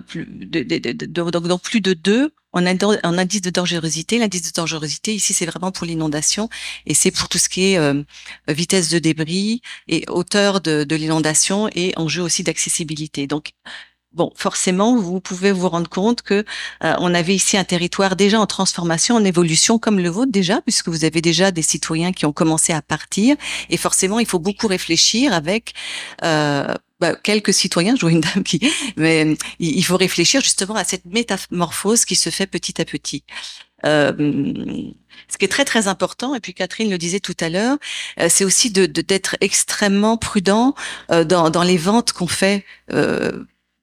[SPEAKER 4] 2 en indice de dangerosité. L'indice de dangerosité, ici, c'est vraiment pour l'inondation et c'est pour tout ce qui est vitesse de débris et hauteur de l'inondation et enjeu aussi d'accessibilité. Donc, bon, forcément, vous pouvez vous rendre compte que on avait ici un territoire déjà en transformation, en évolution, comme le vôtre déjà, puisque vous avez déjà des citoyens qui ont commencé à partir. Et forcément, il faut beaucoup réfléchir avec quelques citoyens. Je vois une dame qui, mais il faut réfléchir justement à cette métamorphose qui se fait petit à petit. Ce qui est très très important, et puis Catherine le disait tout à l'heure, c'est aussi d'être extrêmement prudent dans les ventes qu'on fait.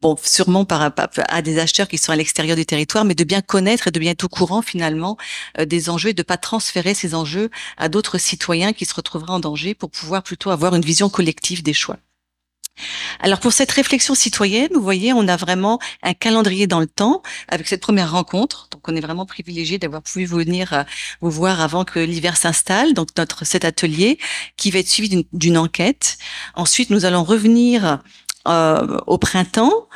[SPEAKER 4] Bon, sûrement à des acheteurs qui sont à l'extérieur du territoire, mais de bien connaître et de bien être au courant finalement des enjeux et de pas transférer ces enjeux à d'autres citoyens qui se retrouveraient en danger pour pouvoir plutôt avoir une vision collective des choix. Alors pour cette réflexion citoyenne, vous voyez, on a vraiment un calendrier dans le temps avec cette première rencontre. Donc on est vraiment privilégié d'avoir pu venir vous voir avant que l'hiver s'installe. Donc cet atelier qui va être suivi d'une enquête. Ensuite, nous allons revenir au printemps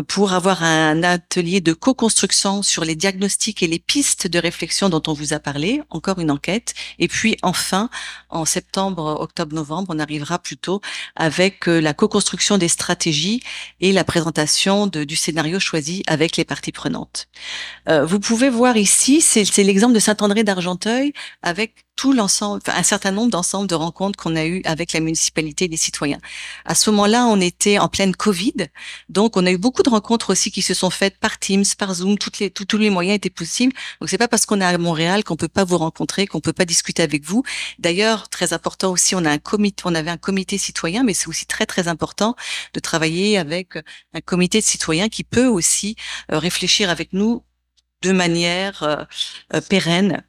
[SPEAKER 4] pour avoir un atelier de co-construction sur les diagnostics et les pistes de réflexion dont on vous a parlé, encore une enquête. Et puis enfin, en septembre, octobre, novembre, on arrivera plutôt avec la co-construction des stratégies et la présentation du scénario choisi avec les parties prenantes. Vous pouvez voir ici, c'est l'exemple de Saint-André d'Argenteuil avec tout l'ensemble, enfin, un certain nombre d'ensembles de rencontres qu'on a eues avec la municipalité et les citoyens. À ce moment-là, on était en pleine Covid, donc on a eu beaucoup de rencontres aussi qui se sont faites par Teams, par Zoom, tous les moyens étaient possibles. Donc c'est pas parce qu'on est à Montréal qu'on peut pas vous rencontrer, qu'on peut pas discuter avec vous. D'ailleurs, très important aussi, on avait un comité citoyen, mais c'est aussi très très important de travailler avec un comité de citoyens qui peut aussi réfléchir avec nous de manière pérenne.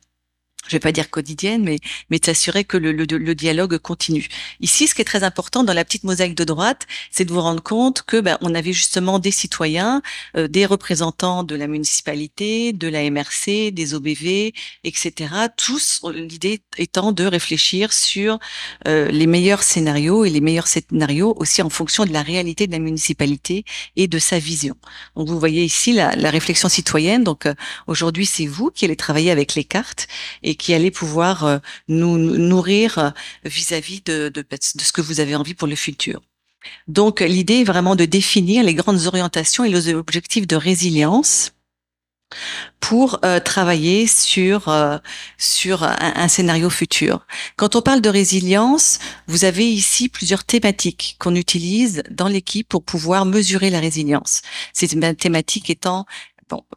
[SPEAKER 4] Je vais pas dire quotidienne, mais s'assurer que le dialogue continue. Ici, ce qui est très important dans la petite mosaïque de droite, c'est de vous rendre compte que on avait justement des citoyens, des représentants de la municipalité, de la MRC, des OBV, etc. Tous, l'idée étant de réfléchir sur les meilleurs scénarios et les meilleurs scénarios aussi en fonction de la réalité de la municipalité et de sa vision. Donc vous voyez ici la réflexion citoyenne. Donc aujourd'hui, c'est vous qui allez travailler avec les cartes et qui allait pouvoir nous nourrir vis-à-vis de ce que vous avez envie pour le futur. Donc, l'idée est vraiment de définir les grandes orientations et les objectifs de résilience pour travailler sur un scénario futur. Quand on parle de résilience, vous avez ici plusieurs thématiques qu'on utilise dans l'équipe pour pouvoir mesurer la résilience. Ces thématiques étant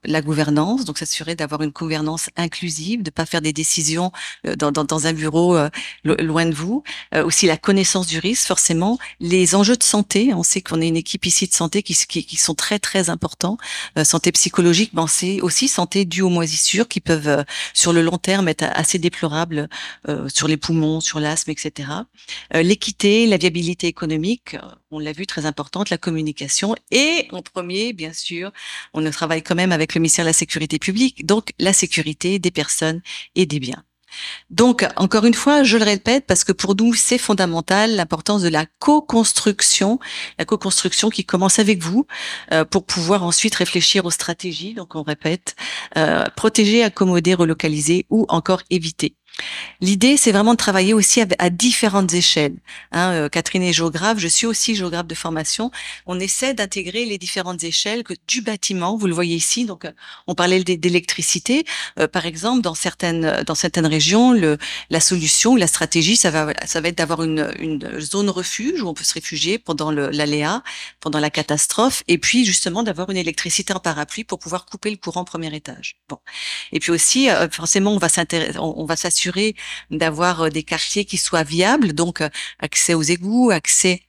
[SPEAKER 4] la gouvernance, donc s'assurer d'avoir une gouvernance inclusive, de pas faire des décisions dans un bureau loin de vous. Aussi la connaissance du risque, forcément. Les enjeux de santé, on sait qu'on est une équipe ici de santé qui sont très très importants. Santé psychologique, c'est aussi santé due aux moisissures qui peuvent sur le long terme être assez déplorables sur les poumons, sur l'asthme, etc. L'équité, la viabilité économique, on l'a vu, très importante, la communication et en premier, bien sûr, on travaille quand même avec le ministère de la Sécurité publique, donc la sécurité des personnes et des biens. Donc, encore une fois, je le répète, parce que pour nous, c'est fondamental, l'importance de la co-construction qui commence avec vous, pour pouvoir ensuite réfléchir aux stratégies. Donc, on répète, protéger, accommoder, relocaliser ou encore éviter. L'idée, c'est vraiment de travailler aussi à différentes échelles. Catherine est géographe, je suis aussi géographe de formation. On essaie d'intégrer les différentes échelles du bâtiment. Vous le voyez ici. Donc, on parlait d'électricité. Par exemple, dans certaines régions, la solution, la stratégie, ça va être d'avoir une zone refuge où on peut se réfugier pendant l'aléa, pendant la catastrophe, et puis justement d'avoir une électricité en parapluie pour pouvoir couper le courant au premier étage. Bon. Et puis aussi, forcément, on va s'assurer d'avoir des quartiers qui soient viables, donc accès aux égouts, accès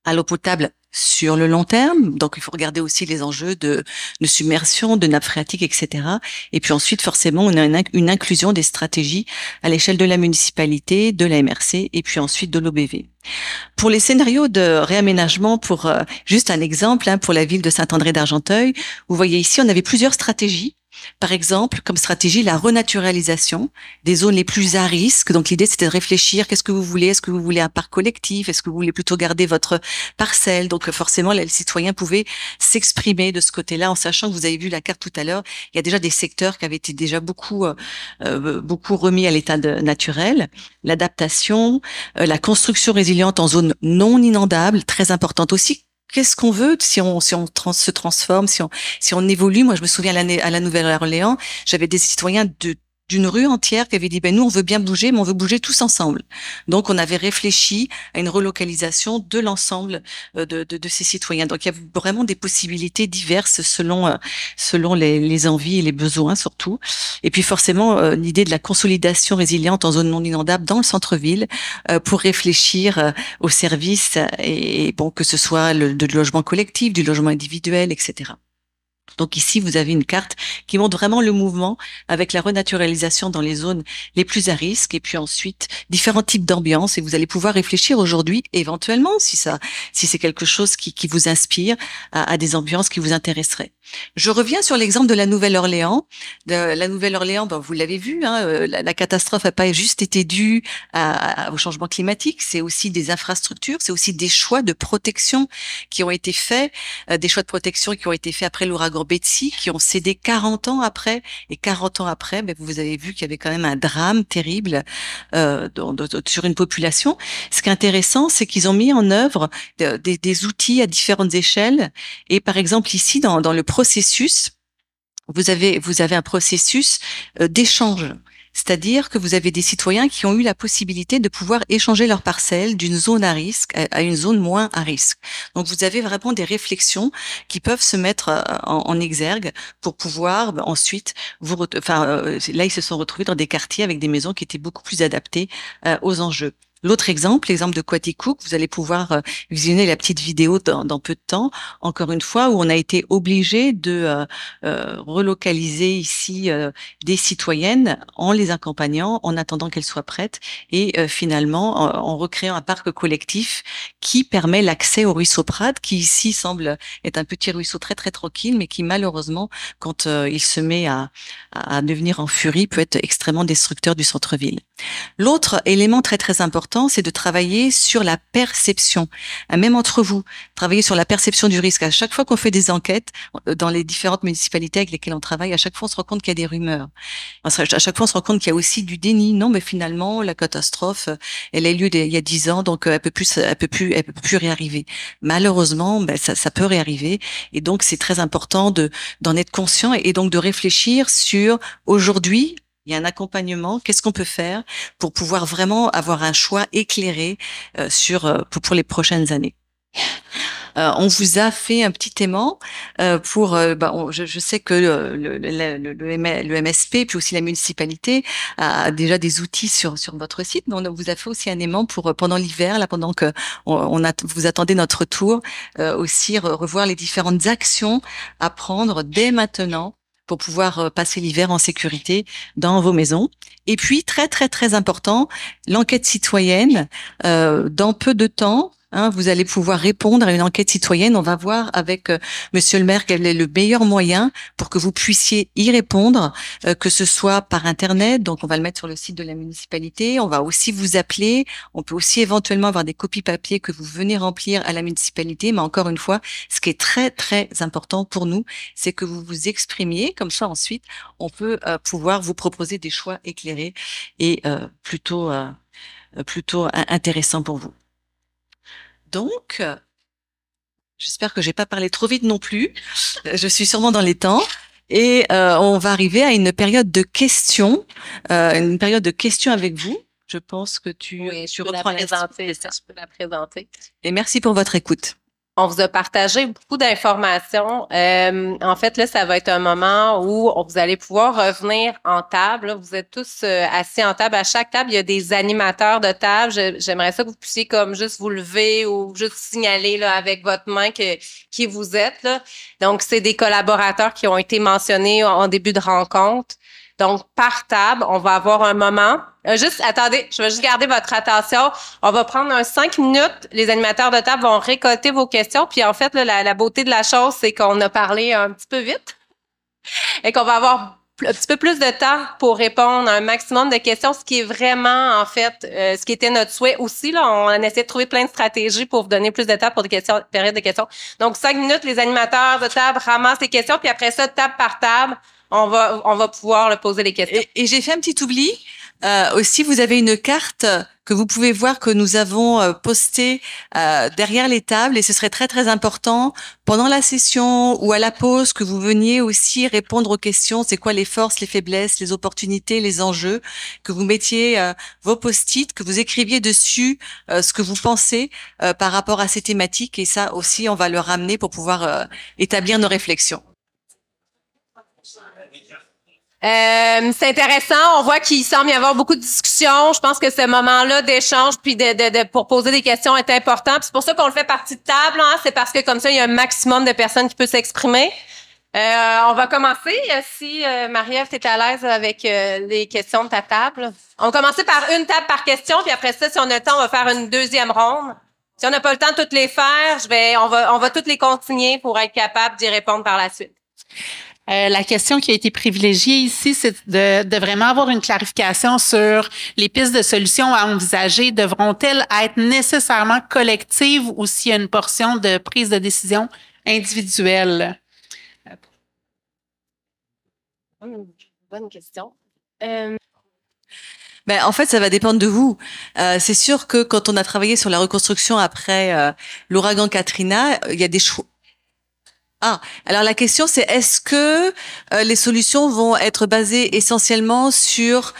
[SPEAKER 4] à l'eau potable sur le long terme. Donc, il faut regarder aussi les enjeux de submersion, de nappes phréatiques, etc. Et puis ensuite, forcément, on a une inclusion des stratégies à l'échelle de la municipalité, de la MRC et puis ensuite de l'OBV. Pour les scénarios de réaménagement, pour juste un exemple, pour la ville de Saint-André d'Argenteuil, vous voyez ici, on avait plusieurs stratégies. par exemple, comme stratégie, la renaturalisation des zones les plus à risque. Donc, l'idée, c'était de réfléchir, qu'est-ce que vous voulez? Est-ce que vous voulez un parc collectif? Est-ce que vous voulez plutôt garder votre parcelle? Donc, forcément, les citoyens pouvaient s'exprimer de ce côté-là, en sachant que vous avez vu la carte tout à l'heure, il y a déjà des secteurs qui avaient été déjà beaucoup remis à l'état naturel. L'adaptation, la construction résiliente en zone non inondable, très importante aussi. Qu'est-ce qu'on veut si on se transforme, si on évolue? Moi, je me souviens à la Nouvelle-Orléans, j'avais des citoyens d'une rue entière qui avaient dit, ben nous, on veut bien bouger, mais on veut bouger tous ensemble. Donc, on avait réfléchi à une relocalisation de l'ensemble de ces citoyens. Donc, il y a vraiment des possibilités diverses selon les envies et les besoins surtout. Et puis, forcément, l'idée de la consolidation résiliente en zone non inondable dans le centre-ville pour réfléchir aux services et bon, que ce soit du logement collectif, du logement individuel, etc. Donc ici, vous avez une carte qui montre vraiment le mouvement avec la renaturalisation dans les zones les plus à risque et puis ensuite différents types d'ambiances et vous allez pouvoir réfléchir aujourd'hui éventuellement si c'est quelque chose qui vous inspire à des ambiances qui vous intéresseraient. Je reviens sur l'exemple de la Nouvelle-Orléans. La Nouvelle-Orléans, ben, vous l'avez vu, hein, la catastrophe n'a pas juste été due au changement climatique, c'est aussi des infrastructures, c'est aussi des choix de protection qui ont été faits, après l'ouragan Betsy, qui ont cédé 40 ans après. Et 40 ans après, ben, vous avez vu qu'il y avait quand même un drame terrible sur une population. Ce qui est intéressant, c'est qu'ils ont mis en œuvre des outils à différentes échelles. Et par exemple, ici, dans le processus, vous avez un processus d'échange. C'est-à-dire que vous avez des citoyens qui ont eu la possibilité de pouvoir échanger leurs parcelles d'une zone à risque à une zone moins à risque. Donc, vous avez vraiment des réflexions qui peuvent se mettre en exergue pour pouvoir ensuite là, ils se sont retrouvés dans des quartiers avec des maisons qui étaient beaucoup plus adaptées aux enjeux. L'autre exemple, l'exemple de Quaticook, vous allez pouvoir visionner la petite vidéo dans peu de temps, encore une fois, où on a été obligé de relocaliser ici des citoyennes en les accompagnant, en attendant qu'elles soient prêtes, et finalement en recréant un parc collectif qui permet l'accès au ruisseau Prade, qui ici semble être un petit ruisseau très très tranquille, mais qui malheureusement, quand il se met à devenir en furie, peut être extrêmement destructeur du centre-ville. L'autre élément très très important, c'est de travailler sur la perception. Même entre vous, travailler sur la perception du risque. À chaque fois qu'on fait des enquêtes dans les différentes municipalités avec lesquelles on travaille, à chaque fois on se rend compte qu'il y a des rumeurs. À chaque fois on se rend compte qu'il y a aussi du déni. Non, mais finalement la catastrophe, elle a eu lieu il y a 10 ans, donc elle peut plus réarriver. Malheureusement, ben, ça peut réarriver, et donc c'est très important d'en être conscient et donc de réfléchir sur aujourd'hui. Il y a un accompagnement. Qu'est-ce qu'on peut faire pour pouvoir vraiment avoir un choix éclairé pour les prochaines années? On vous a fait un petit aimant je sais que le MSP puis aussi la municipalité a déjà des outils sur votre site, mais on vous a fait aussi un aimant pour pendant l'hiver, là pendant que vous attendez notre retour, aussi revoir les différentes actions à prendre dès maintenant pour pouvoir passer l'hiver en sécurité dans vos maisons. Et puis, très, très, très important, l'enquête citoyenne, dans peu de temps, vous allez pouvoir répondre à une enquête citoyenne. On va voir avec Monsieur le maire quel est le meilleur moyen pour que vous puissiez y répondre, que ce soit par Internet. Donc, on va le mettre sur le site de la municipalité. On va aussi vous appeler. On peut aussi éventuellement avoir des copies papier que vous venez remplir à la municipalité. Mais encore une fois, ce qui est très, très important pour nous, c'est que vous vous exprimiez. Comme ça, ensuite, on peut pouvoir vous proposer des choix éclairés et plutôt intéressants pour vous. Donc, j'espère que j'ai pas parlé trop vite non plus. Je suis sûrement dans les temps. Et on va arriver à une période de questions, avec vous. Je pense que tu reprends
[SPEAKER 3] je peux la présenter.
[SPEAKER 4] Et merci pour votre écoute.
[SPEAKER 3] On vous a partagé beaucoup d'informations. En fait, là, ça va être un moment où vous allez pouvoir revenir en table. Là, vous êtes tous assis en table. À chaque table, il y a des animateurs de table. J'aimerais ça que vous puissiez comme juste vous lever ou juste signaler là, avec votre main qui vous êtes. Là. Donc, c'est des collaborateurs qui ont été mentionnés en début de rencontre. Donc, par table, on va avoir un moment. Attendez, je vais juste garder votre attention. On va prendre 5 minutes. Les animateurs de table vont récolter vos questions. Puis en fait, là, la beauté de la chose, c'est qu'on a parlé un petit peu vite. Et qu'on va avoir un petit peu plus de temps pour répondre à un maximum de questions, ce qui est vraiment, en fait, ce qui était notre souhait aussi. Là, on a essayé de trouver plein de stratégies pour vous donner plus de temps pour des questions, période de questions. Donc, 5 minutes, les animateurs de table ramassent les questions, puis après ça, table par table, on va pouvoir leur poser les questions.
[SPEAKER 4] Et j'ai fait un petit oubli. Aussi, vous avez une carte que vous pouvez voir que nous avons postée derrière les tables, et ce serait très très important pendant la session ou à la pause que vous veniez aussi répondre aux questions. C'est quoi les forces, les faiblesses, les opportunités, les enjeux, que vous mettiez vos post-it, que vous écriviez dessus ce que vous pensez par rapport à ces thématiques, et ça aussi on va le ramener pour pouvoir établir nos réflexions.
[SPEAKER 3] C'est intéressant. On voit qu'il semble y avoir beaucoup de discussions. Je pense que ce moment-là d'échange puis pour poser des questions est important. Puis c'est pour ça qu'on le fait partie de table. Hein. C'est parce que comme ça, il y a un maximum de personnes qui peuvent s'exprimer. On va commencer. Si Marie-Ève, tu es à l'aise avec les questions de ta table. On va commencer par une table par question. Puis après ça, si on a le temps, on va faire une deuxième ronde. Si on n'a pas le temps de toutes les faire, on va toutes les continuer pour être capable d'y répondre par la suite.
[SPEAKER 5] La question qui a été privilégiée ici, c'est de vraiment avoir une clarification sur les pistes de solutions à envisager. Devront-elles être nécessairement collectives ou s'il y a une portion de prise de décision individuelle?
[SPEAKER 3] Bonne question.
[SPEAKER 4] Ben, en fait, ça va dépendre de vous. C'est sûr que quand on a travaillé sur la reconstruction après l'ouragan Katrina, il y a des choix. Alors la question c'est est-ce que les solutions vont être basées essentiellement sur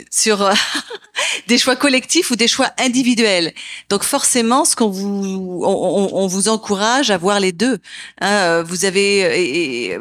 [SPEAKER 4] sur des choix collectifs ou des choix individuels. Donc forcément, on vous encourage à voir les deux. Hein, vous avez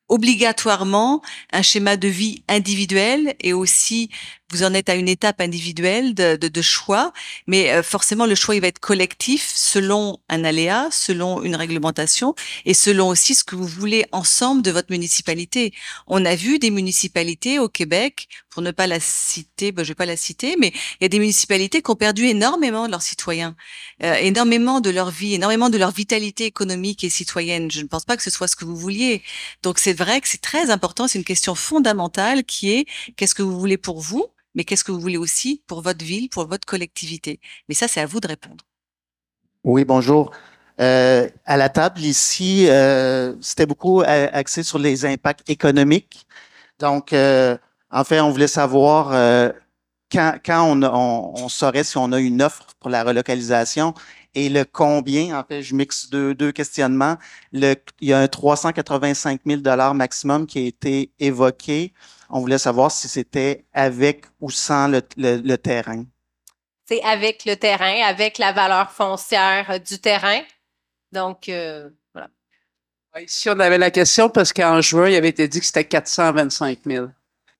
[SPEAKER 4] obligatoirement un schéma de vie individuel, et aussi vous en êtes à une étape individuelle de choix, mais forcément le choix il va être collectif selon un aléa, selon une réglementation et selon aussi ce que vous voulez ensemble de votre municipalité. On a vu des municipalités au Québec, pour ne pas la citer, je vais pas la citer, mais il y a des municipalités qui ont perdu énormément de leurs citoyens, énormément de leur vie, énormément de leur vitalité économique et citoyenne. Je ne pense pas que ce soit ce que vous vouliez. Donc c'est vrai que c'est très important, c'est une question fondamentale qui est qu'est-ce que vous voulez pour vous, mais qu'est-ce que vous voulez aussi pour votre ville, pour votre collectivité. Mais ça, c'est à vous de répondre.
[SPEAKER 6] Oui, bonjour. À la table ici, c'était beaucoup axé sur les impacts économiques. Donc, en fait, on voulait savoir quand on saurait si on a une offre pour la relocalisation et le combien. En fait, je mixe deux questionnements. Il y a un 385 000 $ maximum qui a été évoqué. On voulait savoir si c'était avec ou sans le terrain.
[SPEAKER 3] C'est avec le terrain, avec la valeur foncière du terrain. Donc, voilà.
[SPEAKER 7] Ici, on avait la question parce qu'en juin, il avait été dit que c'était 425 000.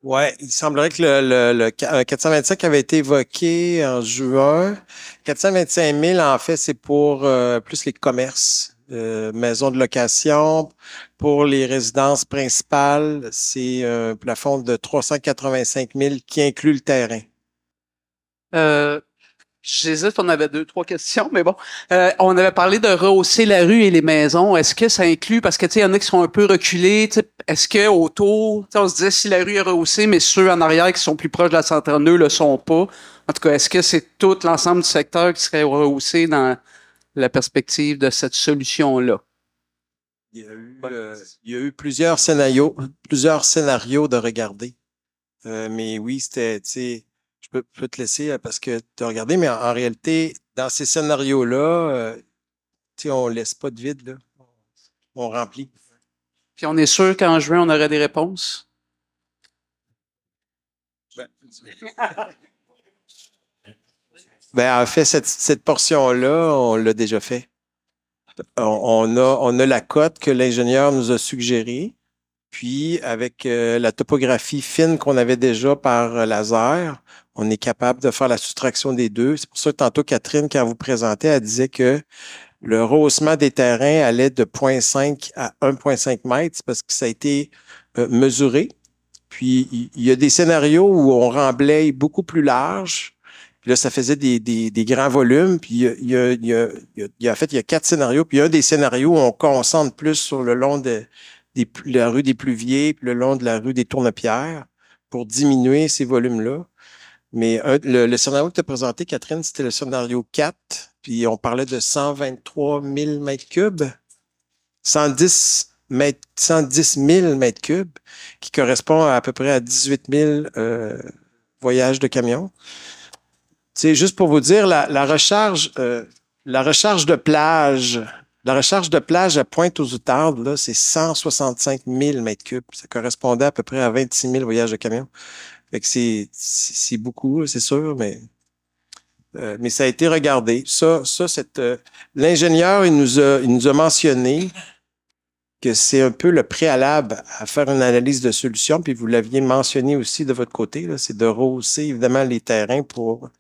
[SPEAKER 2] Oui, il semblerait que le 425 avait été évoqué en juin. 425 000, en fait, c'est pour plus les commerces. Maisons de location. Pour les résidences principales, c'est un plafond de 385 000 qui inclut le terrain.
[SPEAKER 7] J'hésite, on avait 2-3 questions, mais bon. On avait parlé de rehausser la rue et les maisons. Est-ce que ça inclut, parce que tu sais, il y en a qui sont un peu reculés, est-ce que autour, on se disait si la rue est rehaussée, mais ceux en arrière qui sont plus proches de la 132 le sont pas. En tout cas, est-ce que c'est tout l'ensemble du secteur qui serait rehaussé dans la perspective de cette solution-là?
[SPEAKER 2] Il y a eu plusieurs scénarios de regarder. Mais oui, c'était, tu sais, je peux te laisser parce que tu as regardé, mais en réalité, dans ces scénarios-là, tu sais, on laisse pas de vide, là. On remplit.
[SPEAKER 7] Puis on est sûr qu'en juin, on aurait des réponses?
[SPEAKER 2] En fait, cette portion-là, on l'a déjà fait. On a la cote que l'ingénieur nous a suggérée. Puis, avec la topographie fine qu'on avait déjà par laser, on est capable de faire la soustraction des deux. C'est pour ça que tantôt, Catherine, quand vous présentez, elle disait que le rehaussement des terrains allait de 0,5 à 1,5 mètres parce que ça a été mesuré. Puis, il y a des scénarios où on remblaye beaucoup plus large. Puis là, ça faisait des grands volumes. Puis en fait, il y a 4 scénarios. Puis un des scénarios où on concentre plus sur le long la rue des Pluviers, puis le long de la rue des Tournepierres, pour diminuer ces volumes-là. Mais le scénario que tu as présenté, Catherine, c'était le scénario 4, puis on parlait de 123 000 mètres cubes, 110 000 mètres cubes, qui correspond à peu près à 18 000 voyages de camions. C'est juste pour vous dire, la recharge de plage à Pointe-aux-Outardes, là, c'est 165 000 mètres cubes. Ça correspondait à peu près à 26 000 voyages de camions. Fait que c'est beaucoup, c'est sûr, mais ça a été regardé. L'ingénieur, il nous a mentionné que c'est un peu le préalable à faire une analyse de solution, puis vous l'aviez mentionné aussi de votre côté, là, c'est de rehausser évidemment les terrains pour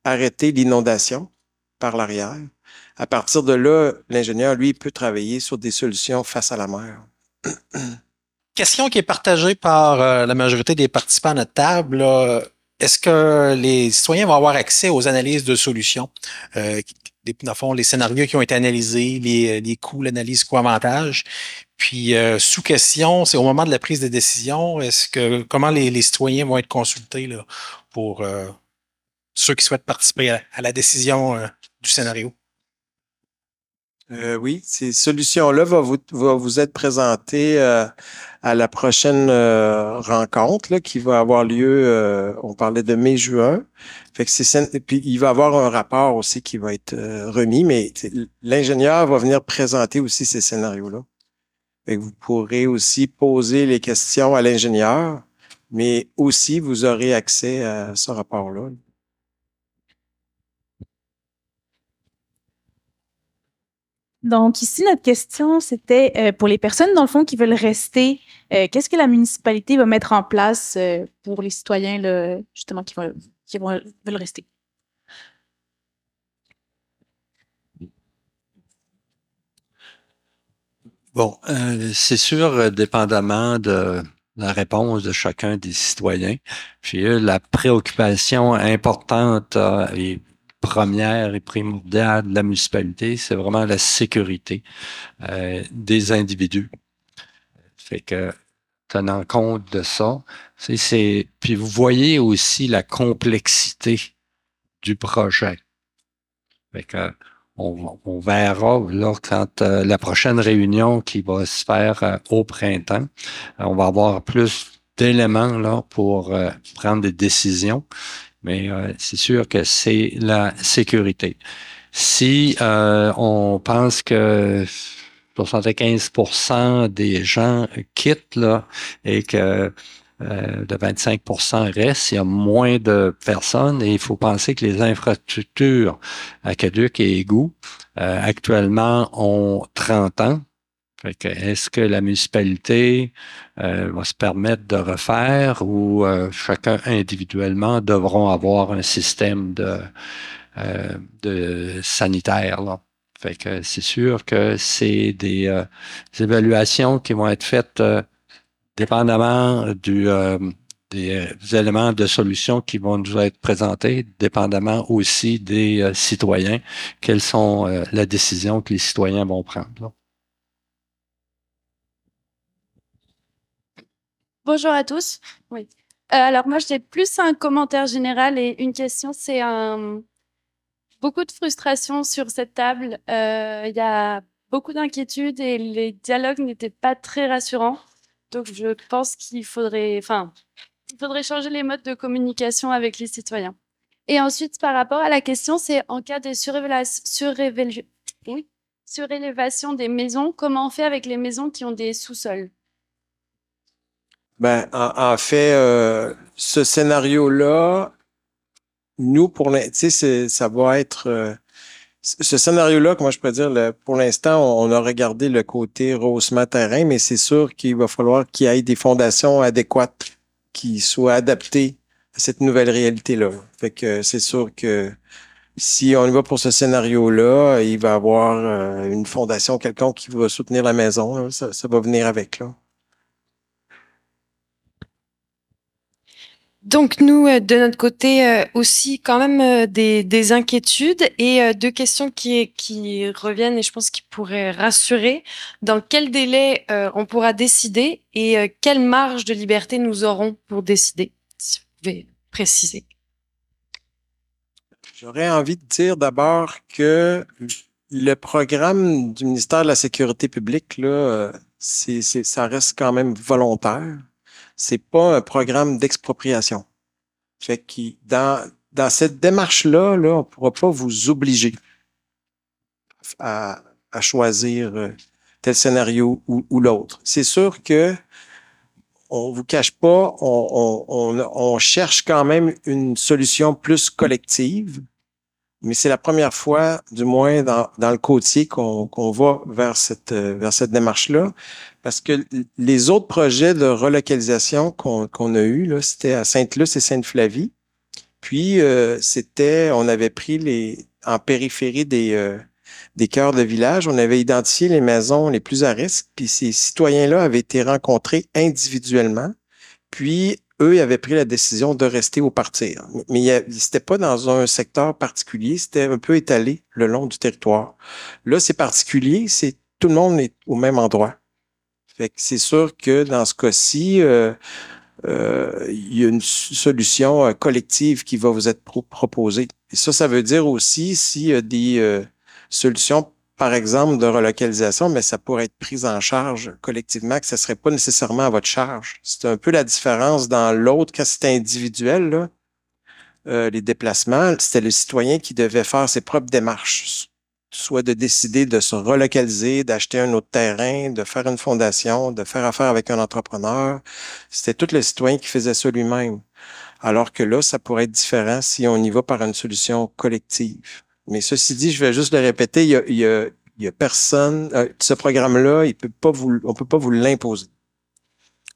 [SPEAKER 2] arrêter l'inondation par l'arrière. À partir de là, l'ingénieur, lui, peut travailler sur des solutions face à la mer.
[SPEAKER 8] Question qui est partagée par la majorité des participants à notre table, là. Est-ce que les citoyens vont avoir accès aux analyses de solutions? Dans le fond, les scénarios qui ont été analysés, les coûts, l'analyse coût-avantage. Puis, sous question, c'est au moment de la prise de décision, comment les citoyens vont être consultés là, pour ceux qui souhaitent participer à la décision du scénario?
[SPEAKER 2] Oui, ces solutions-là vont vous être présentées à la prochaine rencontre là, qui va avoir lieu, on parlait de mai-juin. Fait que puis il va y avoir un rapport aussi qui va être remis, mais l'ingénieur va venir présenter aussi ces scénarios-là. Fait que vous pourrez aussi poser les questions à l'ingénieur, mais aussi vous aurez accès à ce rapport-là.
[SPEAKER 9] Donc ici, notre question, c'était pour les personnes, dans le fond, qui veulent rester, qu'est-ce que la municipalité va mettre en place pour les citoyens, là, justement, qui veulent rester?
[SPEAKER 1] Bon, c'est sûr, dépendamment de la réponse de chacun des citoyens. Puis la préoccupation importante et première et primordiale de la municipalité, c'est vraiment la sécurité des individus. Fait que, tenant compte de ça, puis vous voyez aussi la complexité du projet. Fait que, on verra là, quand la prochaine réunion qui va se faire au printemps, on va avoir plus d'éléments là pour prendre des décisions. Mais c'est sûr que c'est la sécurité. Si on pense que 75% des gens quittent là et que de 25% reste, il y a moins de personnes et il faut penser que les infrastructures aqueducs et égouts actuellement ont 30 ans. Fait que est-ce que la municipalité va se permettre de refaire ou chacun individuellement devront avoir un système de sanitaire là? Fait que c'est sûr que c'est des évaluations qui vont être faites dépendamment des éléments de solution qui vont nous être présentés, dépendamment aussi des citoyens, quelles sont la décision que les citoyens vont prendre là.
[SPEAKER 10] Bonjour à tous. Oui. Alors moi, j'ai plus un commentaire général et une question. C'est beaucoup de frustration sur cette table. Il y a beaucoup d'inquiétudes et les dialogues n'étaient pas très rassurants. Donc, je pense qu'il faudrait changer les modes de communication avec les citoyens. Et ensuite, par rapport à la question, c'est en cas de surélévation des maisons, comment on fait avec les maisons qui ont des sous-sols?
[SPEAKER 2] Ben, en fait, ce scénario-là, nous, ça va être ce scénario-là, comment je pourrais dire, pour l'instant, on a regardé le côté rehaussement terrain, mais c'est sûr qu'il va falloir qu'il y ait des fondations adéquates qui soient adaptées à cette nouvelle réalité-là. Fait que c'est sûr que si on y va pour ce scénario-là, il va y avoir une fondation quelconque qui va soutenir la maison. Là. Ça va venir avec, là.
[SPEAKER 11] Donc nous, de notre côté, aussi quand même des inquiétudes et deux questions qui reviennent et je pense qui pourraient rassurer. Dans quel délai on pourra décider et quelle marge de liberté nous aurons pour décider, si vous pouvez préciser.
[SPEAKER 2] J'aurais envie de dire d'abord que le programme du ministère de la Sécurité publique, là, ça reste quand même volontaire. C'est pas un programme d'expropriation. Fait que dans cette démarche-là, là, on ne pourra pas vous obliger à choisir tel scénario ou l'autre. C'est sûr que on vous cache pas, on cherche quand même une solution plus collective, mais c'est la première fois, du moins dans le côtier, qu'on va vers cette démarche-là, parce que les autres projets de relocalisation qu'on a eus, là, c'était à Sainte-Luce et Sainte-Flavie, puis on avait pris en périphérie des cœurs de village, on avait identifié les maisons les plus à risque, puis ces citoyens-là avaient été rencontrés individuellement, puis eux, ils avaient pris la décision de rester ou partir. Mais c'était pas dans un secteur particulier, c'était un peu étalé le long du territoire. Là, c'est particulier, tout le monde est au même endroit. Fait que c'est sûr que dans ce cas-ci, il y a une solution collective qui va vous être proposée. Et ça veut dire aussi s'il y a des solutions, par exemple, de relocalisation, mais ça pourrait être pris en charge collectivement, que ça ne serait pas nécessairement à votre charge. C'est un peu la différence dans l'autre, quand c'était individuel, là, les déplacements, c'était le citoyen qui devait faire ses propres démarches, soit de décider de se relocaliser, d'acheter un autre terrain, de faire une fondation, de faire affaire avec un entrepreneur. C'était tout le citoyen qui faisait ça lui-même. Alors que là, ça pourrait être différent si on y va par une solution collective. Mais ceci dit, je vais juste le répéter, il y a personne, ce programme-là, on peut pas vous l'imposer.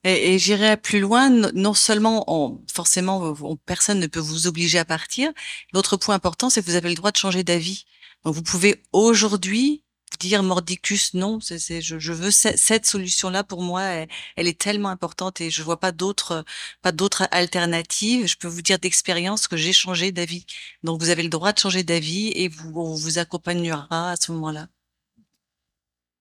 [SPEAKER 4] Et j'irai plus loin, non seulement forcément personne ne peut vous obliger à partir, l'autre point important, c'est que vous avez le droit de changer d'avis. Donc vous pouvez aujourd'hui dire mordicus non, je veux cette solution-là pour moi, elle est tellement importante et je vois pas d'autres alternatives. Je peux vous dire d'expérience que j'ai changé d'avis. Donc vous avez le droit de changer d'avis et on vous accompagnera à ce moment-là.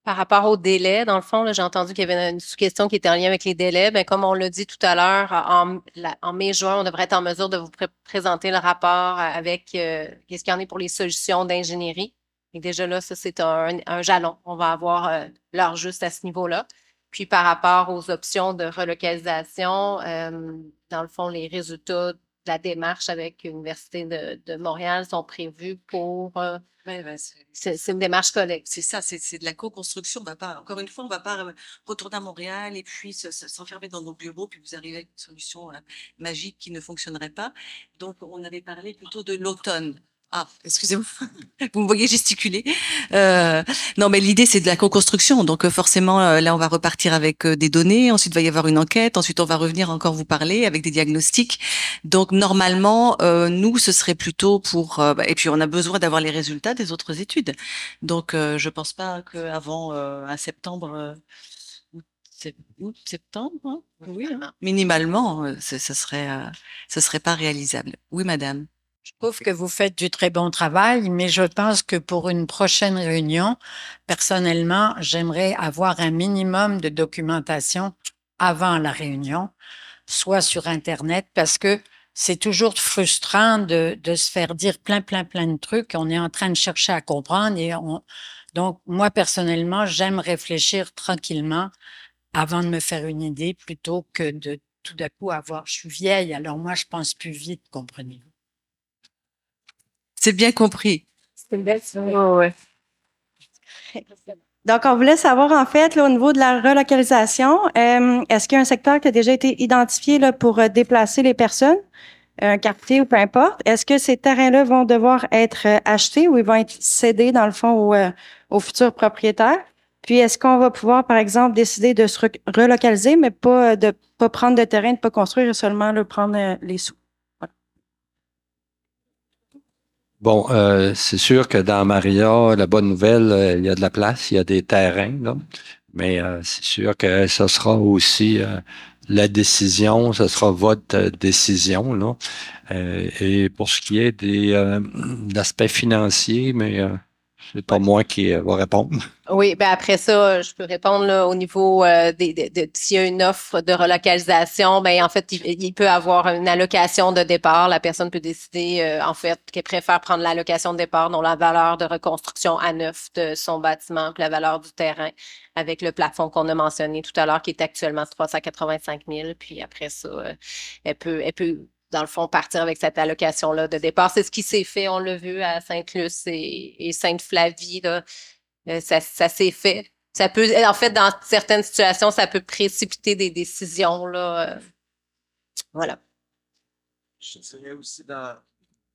[SPEAKER 3] Par rapport au délai, dans le fond, là, j'ai entendu qu'il y avait une sous-question qui était en lien avec les délais. Bien, comme on l'a dit tout à l'heure, en mai-juin, on devrait être en mesure de vous présenter le rapport avec qu'est-ce qu'il y en est pour les solutions d'ingénierie. Et déjà là, ça, c'est un jalon. On va avoir l'heure juste à ce niveau-là. Puis par rapport aux options de relocalisation, dans le fond, les résultats de la démarche avec l'Université de Montréal sont prévus pour... c'est une démarche collective.
[SPEAKER 4] C'est ça, c'est de la co-construction. Encore une fois, on va pas retourner à Montréal et puis s'enfermer dans nos bureaux, puis vous arrivez avec une solution magique qui ne fonctionnerait pas. Donc, on avait parlé plutôt de l'automne. Ah, excusez-moi, vous me voyez gesticuler. Non, mais l'idée, c'est de la co-construction. Donc, forcément, là, on va repartir avec des données. Ensuite, il va y avoir une enquête. Ensuite, on va revenir encore vous parler avec des diagnostics. Donc, normalement, nous, ce serait plutôt pour... et puis, on a besoin d'avoir les résultats des autres études. Donc, je pense pas qu'avant un septembre... août, septembre, hein, oui, hein. Minimalement, ce serait pas réalisable. Oui, madame.
[SPEAKER 12] Je trouve que vous faites du très bon travail, mais je pense que pour une prochaine réunion, personnellement, j'aimerais avoir un minimum de documentation avant la réunion, soit sur Internet, parce que c'est toujours frustrant de se faire dire plein de trucs. On est en train de chercher à comprendre donc, moi, personnellement, j'aime réfléchir tranquillement avant de me faire une idée plutôt que de tout d'un coup je suis vieille, alors moi, je pense plus vite, comprenez-vous.
[SPEAKER 4] C'est bien compris.
[SPEAKER 9] C'est une belle ouais. Donc, on voulait savoir, en fait, là, au niveau de la relocalisation, est-ce qu'il y a un secteur qui a déjà été identifié là, pour déplacer les personnes, un quartier ou peu importe? Est-ce que ces terrains-là vont devoir être achetés ou ils vont être cédés, dans le fond, aux futurs propriétaires? Puis, est-ce qu'on va pouvoir, par exemple, décider de se relocaliser, mais pas prendre de terrain, de pas construire et seulement là, prendre les sous?
[SPEAKER 1] Bon, c'est sûr que dans Maria, la bonne nouvelle, il y a de la place, il y a des terrains, là. Mais c'est sûr que ce sera aussi la décision, ce sera votre décision, là. Et pour ce qui est de l'aspect financier, mais c'est pas moi qui va répondre.
[SPEAKER 3] Oui, ben après ça, je peux répondre là, au niveau s'il y a une offre de relocalisation, ben en fait, il peut avoir une allocation de départ. La personne peut décider, en fait, qu'elle préfère prendre l'allocation de départ, dont la valeur de reconstruction à neuf de son bâtiment, puis la valeur du terrain, avec le plafond qu'on a mentionné tout à l'heure, qui est actuellement 385 000. Puis après ça, elle peut, dans le fond, partir avec cette allocation-là de départ. C'est ce qui s'est fait, on l'a vu à Sainte-Luce et Sainte-Flavie, là. Ça s'est fait. Ça peut, en fait, dans certaines situations, ça peut précipiter des décisions, là. Voilà.
[SPEAKER 2] Je dirais aussi dans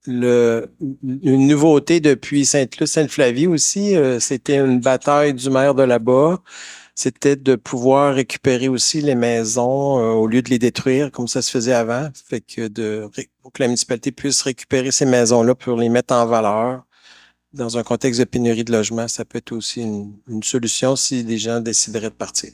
[SPEAKER 2] une nouveauté depuis Sainte-Luce, Sainte-Flavie aussi, c'était une bataille du maire de là-bas. C'était de pouvoir récupérer aussi les maisons au lieu de les détruire comme ça se faisait avant. Fait que pour que la municipalité puisse récupérer ces maisons-là pour les mettre en valeur. Dans un contexte de pénurie de logement, ça peut être aussi une solution si les gens décideraient de partir.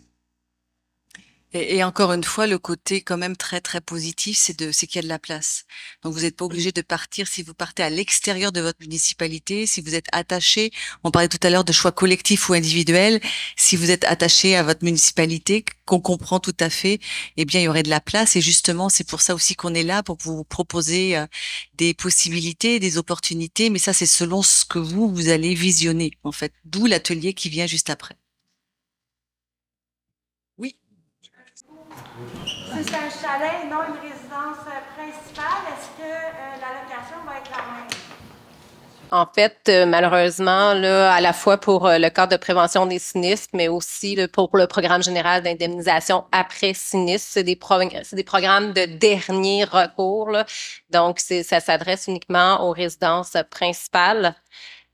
[SPEAKER 4] Et encore une fois, le côté quand même très très positif, c'est qu'il y a de la place. Donc vous n'êtes pas obligé de partir si vous partez à l'extérieur de votre municipalité, si vous êtes attaché. On parlait tout à l'heure de choix collectifs ou individuels. Si vous êtes attaché à votre municipalité, qu'on comprend tout à fait, eh bien il y aurait de la place. Et justement, c'est pour ça aussi qu'on est là, pour vous proposer des possibilités, des opportunités. Mais ça, c'est selon ce que vous allez visionner en fait. D'où l'atelier qui vient juste après.
[SPEAKER 13] Si c'est un chalet et non une résidence principale, est-ce que l'allocation va être la même?
[SPEAKER 3] En fait, malheureusement, là, à la fois pour le cadre de prévention des sinistres, mais aussi là, pour le programme général d'indemnisation après sinistre, c'est des programmes de dernier recours, là. Donc, ça s'adresse uniquement aux résidences principales.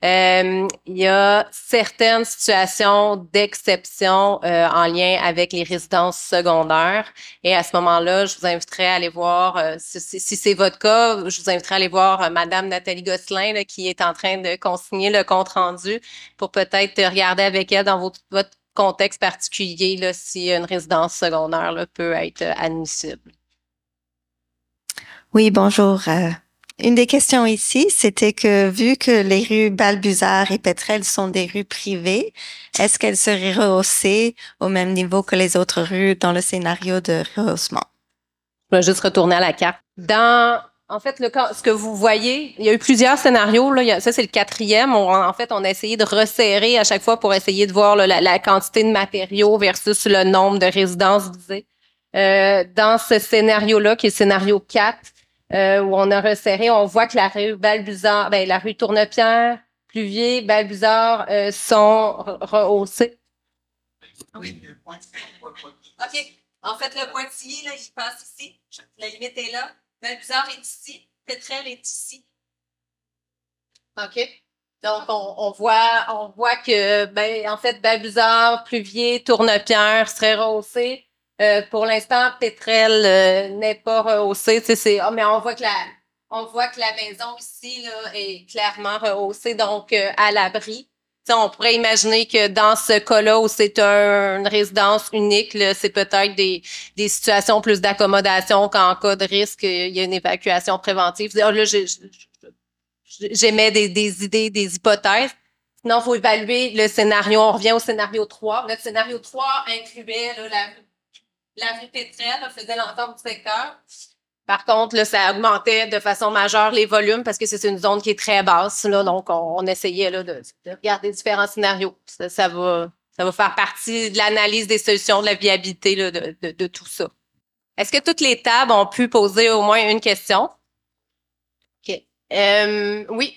[SPEAKER 3] Il y a certaines situations d'exception en lien avec les résidences secondaires. Et à ce moment-là, je vous inviterai à aller voir, si c'est votre cas, je vous inviterai à aller voir Madame Nathalie Gosselin là, qui est en train de consigner le compte-rendu pour peut-être regarder avec elle dans votre contexte particulier là, si une résidence secondaire là, peut être admissible.
[SPEAKER 14] Oui, bonjour. Une des questions ici, c'était que vu que les rues Balbuzard et Pétrel sont des rues privées, est-ce qu'elles seraient rehaussées au même niveau que les autres rues dans le scénario de rehaussement?
[SPEAKER 3] Je vais juste retourner à la carte. En fait, ce que vous voyez, il y a eu plusieurs scénarios. Là, ça, c'est le 4e. En fait, on a essayé de resserrer à chaque fois pour essayer de voir là, la quantité de matériaux versus le nombre de résidences visées. Dans ce scénario-là, qui est le scénario 4, où on a resserré, on voit que la rue Balbuzard, la rue Tournepierre, Pluvier, Balbuzard sont rehaussées. Oui. OK. En fait, le pointillé, là, il passe ici. La limite est là. Balbuzard est ici. Pétrel est ici. OK. Donc, on voit que, en fait, Balbuzard, Pluvier, Tournepierre seraient rehaussés. Pour l'instant, Pétrel n'est pas rehaussé. Mais on voit que la maison ici là, est clairement rehaussée, donc à l'abri. On pourrait imaginer que dans ce cas-là où c'est une résidence unique, c'est peut-être des situations plus d'accommodation qu'en cas de risque, il y a une évacuation préventive. Là, j'émets des idées, des hypothèses. Sinon, il faut évaluer le scénario. On revient au scénario 3. Le scénario 3 incluait là, la rue Pétrel faisait l'ensemble du secteur. Par contre, là, ça augmentait de façon majeure les volumes parce que c'est une zone qui est très basse. Là, donc, on essayait là, de regarder différents scénarios. Ça va faire partie de l'analyse des solutions, de la viabilité là, de tout ça. Est-ce que toutes les tables ont pu poser au moins une question? OK. Oui.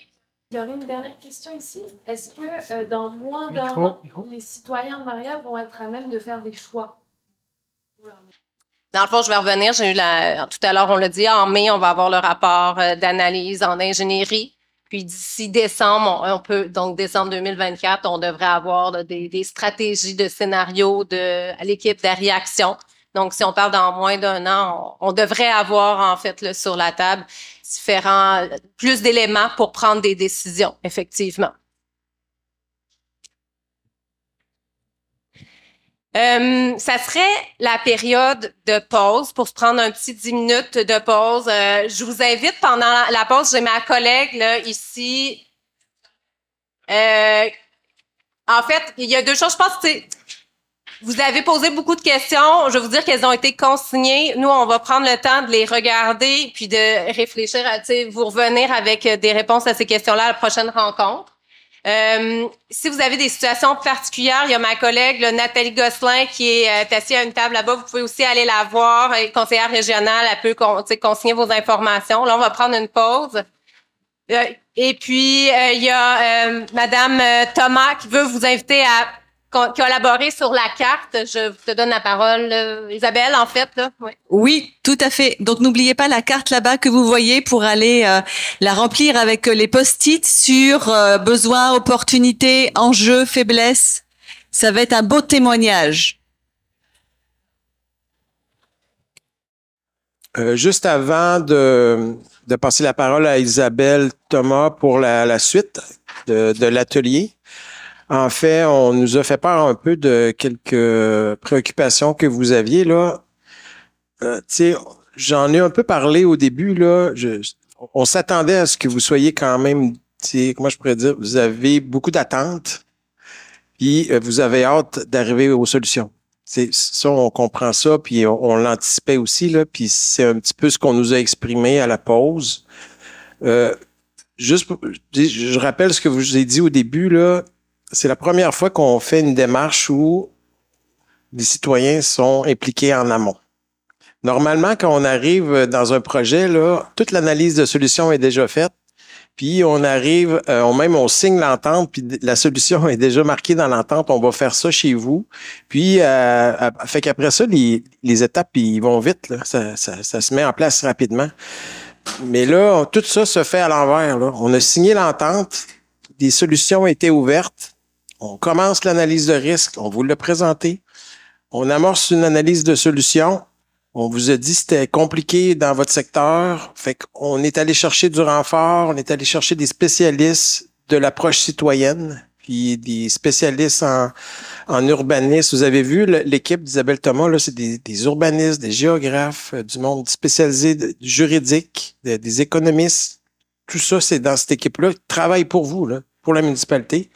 [SPEAKER 10] Il y aurait une dernière question ici. Est-ce que dans moins d'un an, les citoyens de Maria vont être à même de faire des choix?
[SPEAKER 3] Dans le fond, je vais revenir. Tout à l'heure, on l'a dit, en mai, on va avoir le rapport d'analyse en ingénierie. Puis d'ici décembre, donc décembre 2024, on devrait avoir des stratégies de scénario à l'équipe de réaction. Donc, si on parle dans moins d'un an, on devrait avoir, en fait, là, sur la table, plus d'éléments pour prendre des décisions, effectivement. Ça serait la période de pause pour se prendre un petit 10 minutes de pause. Je vous invite pendant la pause, j'ai ma collègue là, ici. En fait, il y a deux choses. Je pense que vous avez posé beaucoup de questions. Je vais vous dire qu'elles ont été consignées. Nous, on va prendre le temps de les regarder puis de réfléchir à vous revenir avec des réponses à ces questions-là à la prochaine rencontre. Si vous avez des situations particulières, il y a ma collègue là, Nathalie Gosselin qui est assise à une table là-bas. Vous pouvez aussi aller la voir. Elle est conseillère régionale. Elle peut consigner vos informations. Là, on va prendre une pause. Et puis, il y a Madame Thomas qui veut vous inviter à collaborer sur la carte. Je te donne la parole, Isabelle, en fait. Là. Oui.
[SPEAKER 4] Oui, tout à fait. Donc, n'oubliez pas la carte là-bas que vous voyez pour aller la remplir avec les post-it sur besoins, opportunités, enjeux, faiblesses. Ça va être un beau témoignage.
[SPEAKER 2] Juste avant de passer la parole à Isabelle Thomas pour la suite de l'atelier, en fait, on nous a fait part un peu de quelques préoccupations que vous aviez là. J'en ai un peu parlé au début là. On s'attendait à ce que vous soyez quand même, comment je pourrais dire, vous avez beaucoup d'attentes, puis vous avez hâte d'arriver aux solutions. Ça, on comprend ça, puis on l'anticipait aussi, là, puis c'est un petit peu ce qu'on nous a exprimé à la pause. Je rappelle ce que je vous ai dit au début, là, c'est la première fois qu'on fait une démarche où les citoyens sont impliqués en amont. Normalement, quand on arrive dans un projet, là, toute l'analyse de solution est déjà faite. Puis on arrive, on signe l'entente, puis la solution est déjà marquée dans l'entente. On va faire ça chez vous. Puis, fait qu'après ça, les étapes, ils vont vite. Là. Ça se met en place rapidement. Mais là, tout ça se fait à l'envers. Là. On a signé l'entente, des solutions étaient ouvertes. On commence l'analyse de risque, on vous l'a présenté. On amorce une analyse de solution. On vous a dit que c'était compliqué dans votre secteur. Fait qu'on est allé chercher du renfort, on est allé chercher des spécialistes de l'approche citoyenne, puis des spécialistes en urbanisme. Vous avez vu l'équipe d'Isabelle Thomas, là, c'est des urbanistes, des géographes, du monde spécialisé juridique, des économistes. Tout ça, c'est dans cette équipe-là qui travaille pour vous, là, pour la municipalité.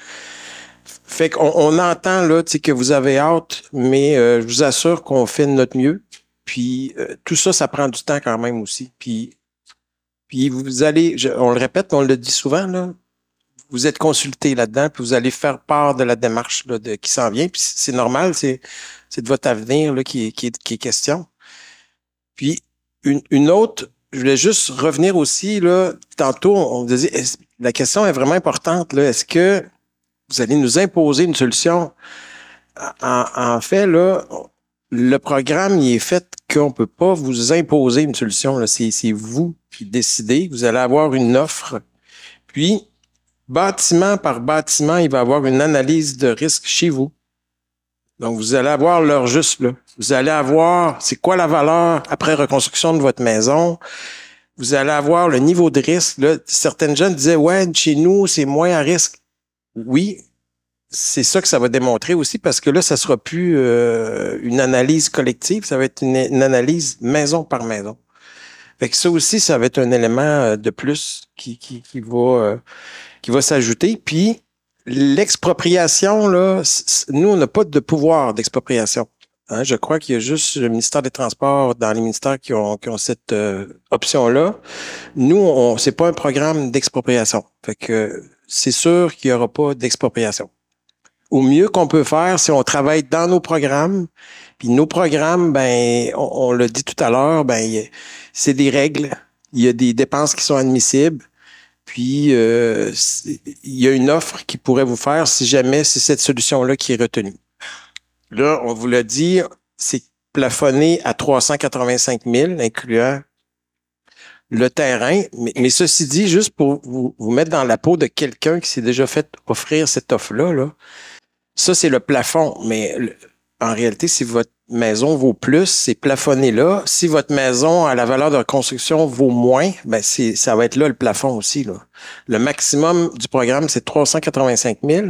[SPEAKER 2] Fait qu'on entend là, que vous avez hâte, mais je vous assure qu'on fait de notre mieux. Puis tout ça, ça prend du temps quand même aussi. Puis vous allez, on le répète, on le dit souvent, là, vous êtes consulté là-dedans, puis vous allez faire part de la démarche là, qui s'en vient. Puis c'est normal, c'est de votre avenir là, qui est question. Puis une autre, je voulais juste revenir aussi, là, tantôt, on disait, la question est vraiment importante, là, est-ce que vous allez nous imposer une solution? En fait, là, le programme, il est fait qu'on ne peut pas vous imposer une solution. C'est vous qui décidez. Vous allez avoir une offre. Puis, bâtiment par bâtiment, il va y avoir une analyse de risque chez vous. Donc, vous allez avoir l'heure juste là. Vous allez avoir, c'est quoi la valeur après reconstruction de votre maison? Vous allez avoir le niveau de risque. Là. Certaines jeunes disaient, ouais, chez nous, c'est moins à risque. Oui, c'est ça que ça va démontrer aussi, parce que là, ça sera plus une analyse collective, ça va être une analyse maison par maison. Fait que ça aussi, ça va être un élément de plus qui va s'ajouter. Puis l'expropriation, là, nous, on n'a pas de pouvoir d'expropriation. Hein, je crois qu'il y a juste le ministère des Transports dans les ministères qui ont cette option-là. Nous, c'est pas un programme d'expropriation. Fait que c'est sûr qu'il n'y aura pas d'expropriation. Au mieux qu'on peut faire, si on travaille dans nos programmes, puis nos programmes, ben, on l'a dit tout à l'heure, ben, c'est des règles. Il y a des dépenses qui sont admissibles. Puis, il y a une offre qui pourrait vous faire si jamais c'est cette solution-là qui est retenue. Là, on vous l'a dit, c'est plafonné à 385 000, incluant le terrain. Mais ceci dit, juste pour vous mettre dans la peau de quelqu'un qui s'est déjà fait offrir cette offre-là, là, ça, c'est le plafond. Mais en réalité, si votre maison vaut plus, c'est plafonné là. Si votre maison, à la valeur de construction, vaut moins, ben ça va être là le plafond aussi. Là. Le maximum du programme, c'est 385 000.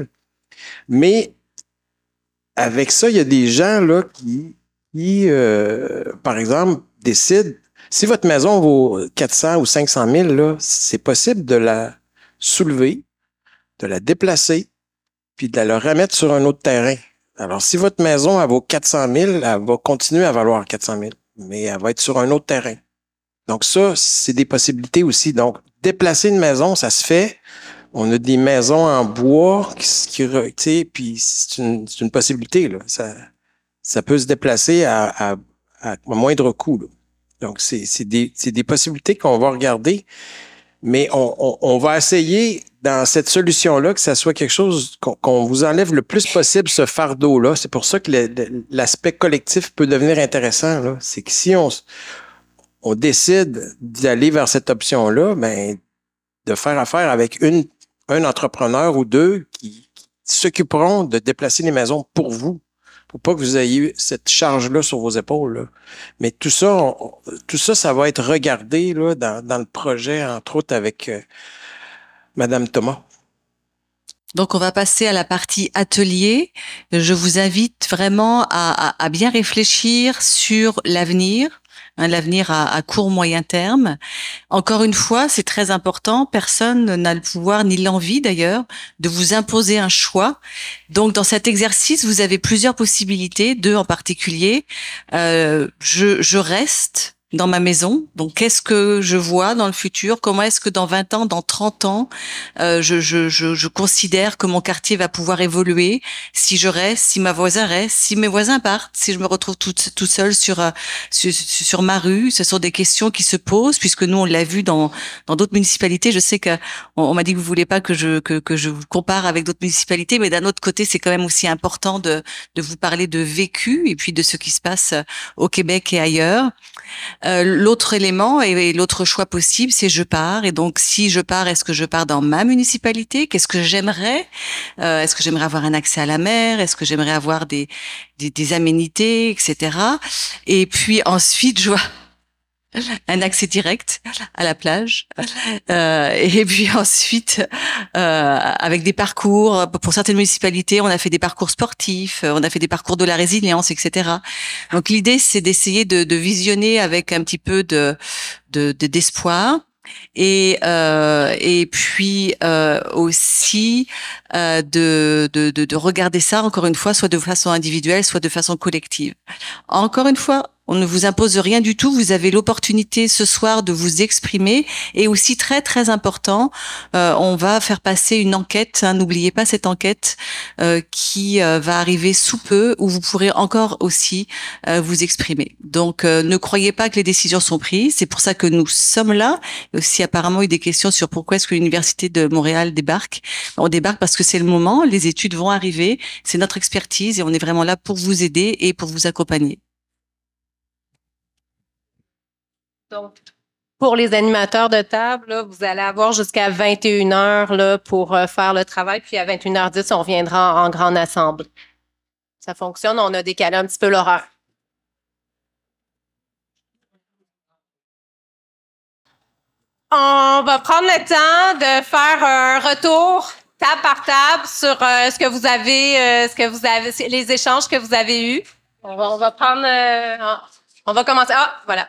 [SPEAKER 2] Mais avec ça, il y a des gens là qui par exemple, décident, si votre maison vaut 400 ou 500 000, là, c'est possible de la soulever, de la déplacer, puis de la remettre sur un autre terrain. Alors, si votre maison, elle vaut 400 000, elle va continuer à valoir 400 000, mais elle va être sur un autre terrain. Donc ça, c'est des possibilités aussi. Donc, déplacer une maison, ça se fait. On a des maisons en bois puis c'est une possibilité, là. Ça peut se déplacer à moindre coût, là. Donc, c'est des possibilités qu'on va regarder, mais on va essayer dans cette solution-là que ça soit quelque chose qu'on vous enlève le plus possible ce fardeau-là. C'est pour ça que l'aspect collectif peut devenir intéressant, là. C'est que si on décide d'aller vers cette option-là, ben, de faire affaire avec un entrepreneur ou deux qui s'occuperont de déplacer les maisons pour vous, pour pas que vous ayez cette charge-là sur vos épaules, là. Mais tout ça, ça va être regardé là, dans le projet, entre autres avec Madame Thomas.
[SPEAKER 4] Donc, on va passer à la partie atelier. Je vous invite vraiment à bien réfléchir sur l'avenir. L'avenir à court, moyen terme. Encore une fois, c'est très important. Personne n'a le pouvoir ni l'envie d'ailleurs de vous imposer un choix. Donc, dans cet exercice, vous avez plusieurs possibilités, deux en particulier. Je reste dans ma maison. Donc, qu'est-ce que je vois dans le futur? Comment est-ce que dans 20 ans, dans 30 ans, je considère que mon quartier va pouvoir évoluer? Si je reste, si ma voisin reste, si mes voisins partent, si je me retrouve tout seul sur ma rue, ce sont des questions qui se posent puisque nous, on l'a vu dans d'autres municipalités. Je sais que on m'a dit que vous voulez pas que je vous compare avec d'autres municipalités, mais d'un autre côté, c'est quand même aussi important de vous parler de vécu et puis de ce qui se passe au Québec et ailleurs. L'autre élément et l'autre choix possible, c'est je pars. Et donc, si je pars, est-ce que je pars dans ma municipalité? Qu'est-ce que j'aimerais? Est-ce que j'aimerais avoir un accès à la mer? Est-ce que j'aimerais avoir des aménités, etc. Et puis ensuite, je vois un accès direct à la plage. Et puis ensuite, avec des parcours, pour certaines municipalités, on a fait des parcours sportifs, on a fait des parcours de la résilience, etc. Donc l'idée, c'est d'essayer de visionner avec un petit peu d'espoir. Et puis aussi de regarder ça encore une fois, soit de façon individuelle, soit de façon collective. Encore une fois, on ne vous impose rien du tout. Vous avez l'opportunité ce soir de vous exprimer. Et aussi très très important, on va faire passer une enquête. N'oubliez pas cette enquête qui va arriver sous peu, où vous pourrez encore aussi vous exprimer. Donc ne croyez pas que les décisions sont prises. C'est pour ça que nous sommes là. Il y a aussi apparemment eu des questions sur pourquoi est-ce que l'Université de Montréal débarque. On débarque parce que c'est le moment. Les études vont arriver. C'est notre expertise et on est vraiment là pour vous aider et pour vous accompagner.
[SPEAKER 3] Donc, pour les animateurs de table, là, vous allez avoir jusqu'à 21 heures là, pour faire le travail. Puis à 21h10, on reviendra en grande assemblée. Ça fonctionne. On a décalé un petit peu l'horaire. On va prendre le temps de faire un retour table par table sur ce que vous avez, les échanges que vous avez eus. On va prendre, on va commencer. Ah, voilà.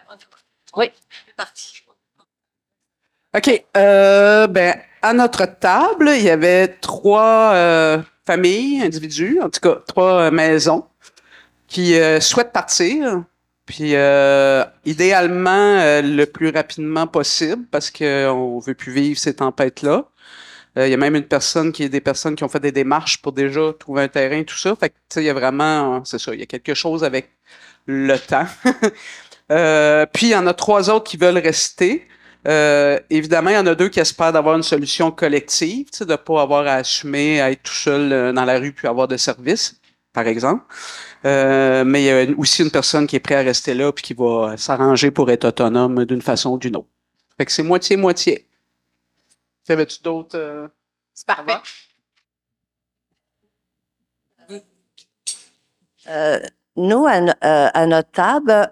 [SPEAKER 3] Oui, c'est parti.
[SPEAKER 7] OK. À notre table, il y avait 3 familles, individus, en tout cas 3 maisons qui souhaitent partir. Puis idéalement, le plus rapidement possible parce qu'on veut plus vivre ces tempêtes-là. Il y a même des personnes qui ont fait des démarches pour déjà trouver un terrain, tout ça. Fait que, tu sais, il y a vraiment, c'est ça, il y a quelque chose avec le temps. Puis, il y en a 3 autres qui veulent rester. Évidemment, il y en a 2 qui espèrent d'avoir une solution collective, tu sais, de pas avoir à assumer, à être tout seul dans la rue puis avoir de service, par exemple. Mais il y a aussi une personne qui est prête à rester là puis qui va s'arranger pour être autonome d'une façon ou d'une autre. Fait que c'est moitié-moitié. Avais-tu d'autres?
[SPEAKER 3] C'est parfait.
[SPEAKER 15] Nous, à notre table,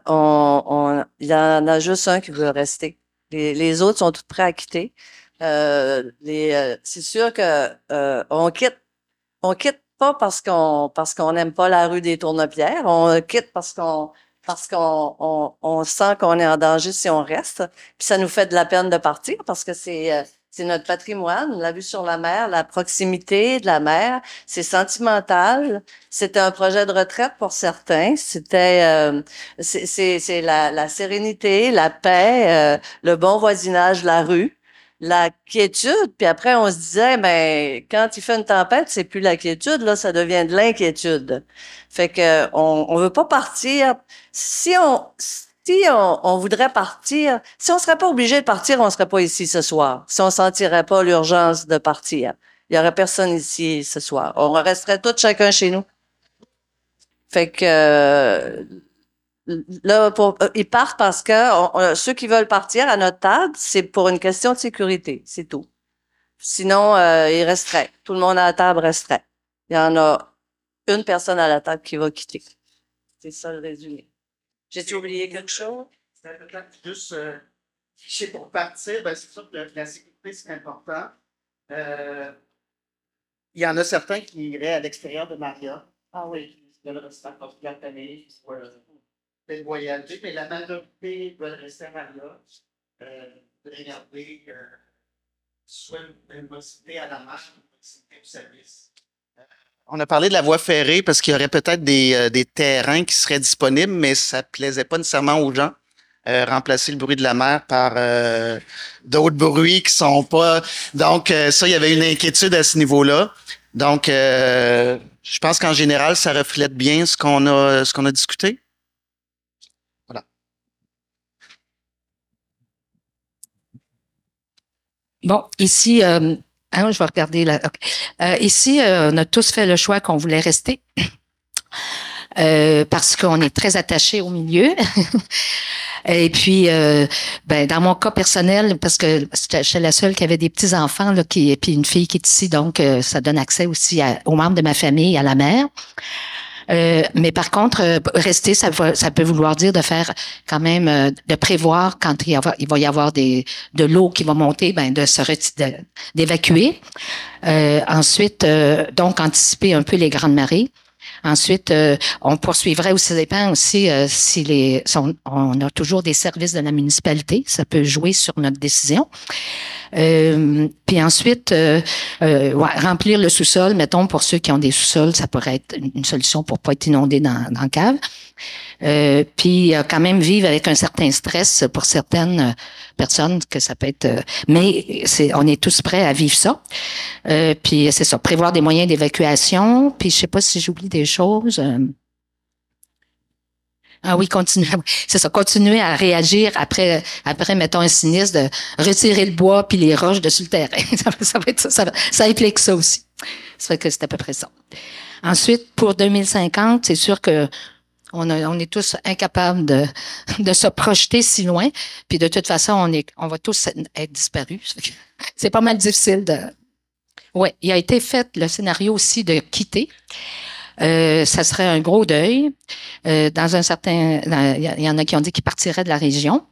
[SPEAKER 15] il y en a juste un qui veut rester. Les autres sont tous prêts à quitter. C'est sûr que on quitte pas parce qu'on n'aime pas la rue des Tournepierres. On quitte parce qu'on sent qu'on est en danger si on reste. Puis ça nous fait de la peine de partir parce que c'est notre patrimoine, la vue sur la mer, la proximité de la mer. C'est sentimental. C'était un projet de retraite pour certains. C'est la sérénité, la paix, le bon voisinage de la rue. La quiétude, puis après on se disait, ben quand il fait une tempête, c'est plus la quiétude, là, ça devient de l'inquiétude. Fait que on veut pas partir. Si on voudrait partir, si on serait pas obligé de partir, on serait pas ici ce soir. Si on sentirait pas l'urgence de partir, il y aurait personne ici ce soir. On resterait tous chacun chez nous. Fait que là, ils partent parce que ceux qui veulent partir à notre table, c'est pour une question de sécurité, c'est tout. Sinon, ils resteraient. Tout le monde à la table resterait. Il y en a une personne à la table qui va quitter. C'est ça le résumé. J'ai-tu oublié quelque chose?
[SPEAKER 6] C'est peut-être juste, pour partir, ben c'est sûr que la sécurité, c'est important. Il y en a certains qui iraient à l'extérieur de Maria.
[SPEAKER 15] Ah oui.
[SPEAKER 6] De le restaurant Portugal Famille, peut voyager, mais la majorité veulent rester à Maria, regarder soit une proximité à la marche, une proximité du service. On a parlé de la voie ferrée parce qu'il y aurait peut-être des terrains qui seraient disponibles, mais ça ne plaisait pas nécessairement aux gens. Remplacer le bruit de la mer par d'autres bruits qui sont pas. Donc, ça, il y avait une inquiétude à ce niveau-là. Donc, je pense qu'en général, ça reflète bien ce qu'on a discuté. Voilà.
[SPEAKER 16] Bon, ici, je vais regarder là. Okay. Ici, on a tous fait le choix qu'on voulait rester parce qu'on est très attachés au milieu. Et puis, dans mon cas personnel, parce que j'étais la seule qui avait des petits enfants là, et puis une fille qui est ici, donc ça donne accès aussi aux membres de ma famille, à la mère. Mais par contre, rester, ça peut vouloir dire de faire quand même, de prévoir quand il va y avoir de l'eau qui va monter, d'évacuer. Ensuite, donc anticiper un peu les grandes marées. Ensuite, on poursuivrait aussi, ça dépend aussi si on a toujours des services de la municipalité, ça peut jouer sur notre décision. Puis ensuite, remplir le sous-sol, mettons, pour ceux qui ont des sous-sols, ça pourrait être une solution pour pas être inondé dans la cave. Puis quand même vivre avec un certain stress pour certaines personnes que ça peut être, mais on est tous prêts à vivre ça. Puis c'est ça, prévoir des moyens d'évacuation. Puis je sais pas si j'oublie des choses. Ah oui, c'est ça, continuer à réagir après, mettons, un sinistre, de retirer le bois puis les roches dessus le terrain. ça va être ça implique ça aussi. Ça fait que c'est à peu près ça. Ensuite, pour 2050, c'est sûr que on est tous incapables de se projeter si loin. Puis de toute façon, on va tous être disparus. C'est pas mal difficile ouais, il a été fait le scénario aussi de quitter. Ça serait un gros deuil. Dans un certain, il y en a qui ont dit qu'ils partiraient de la région.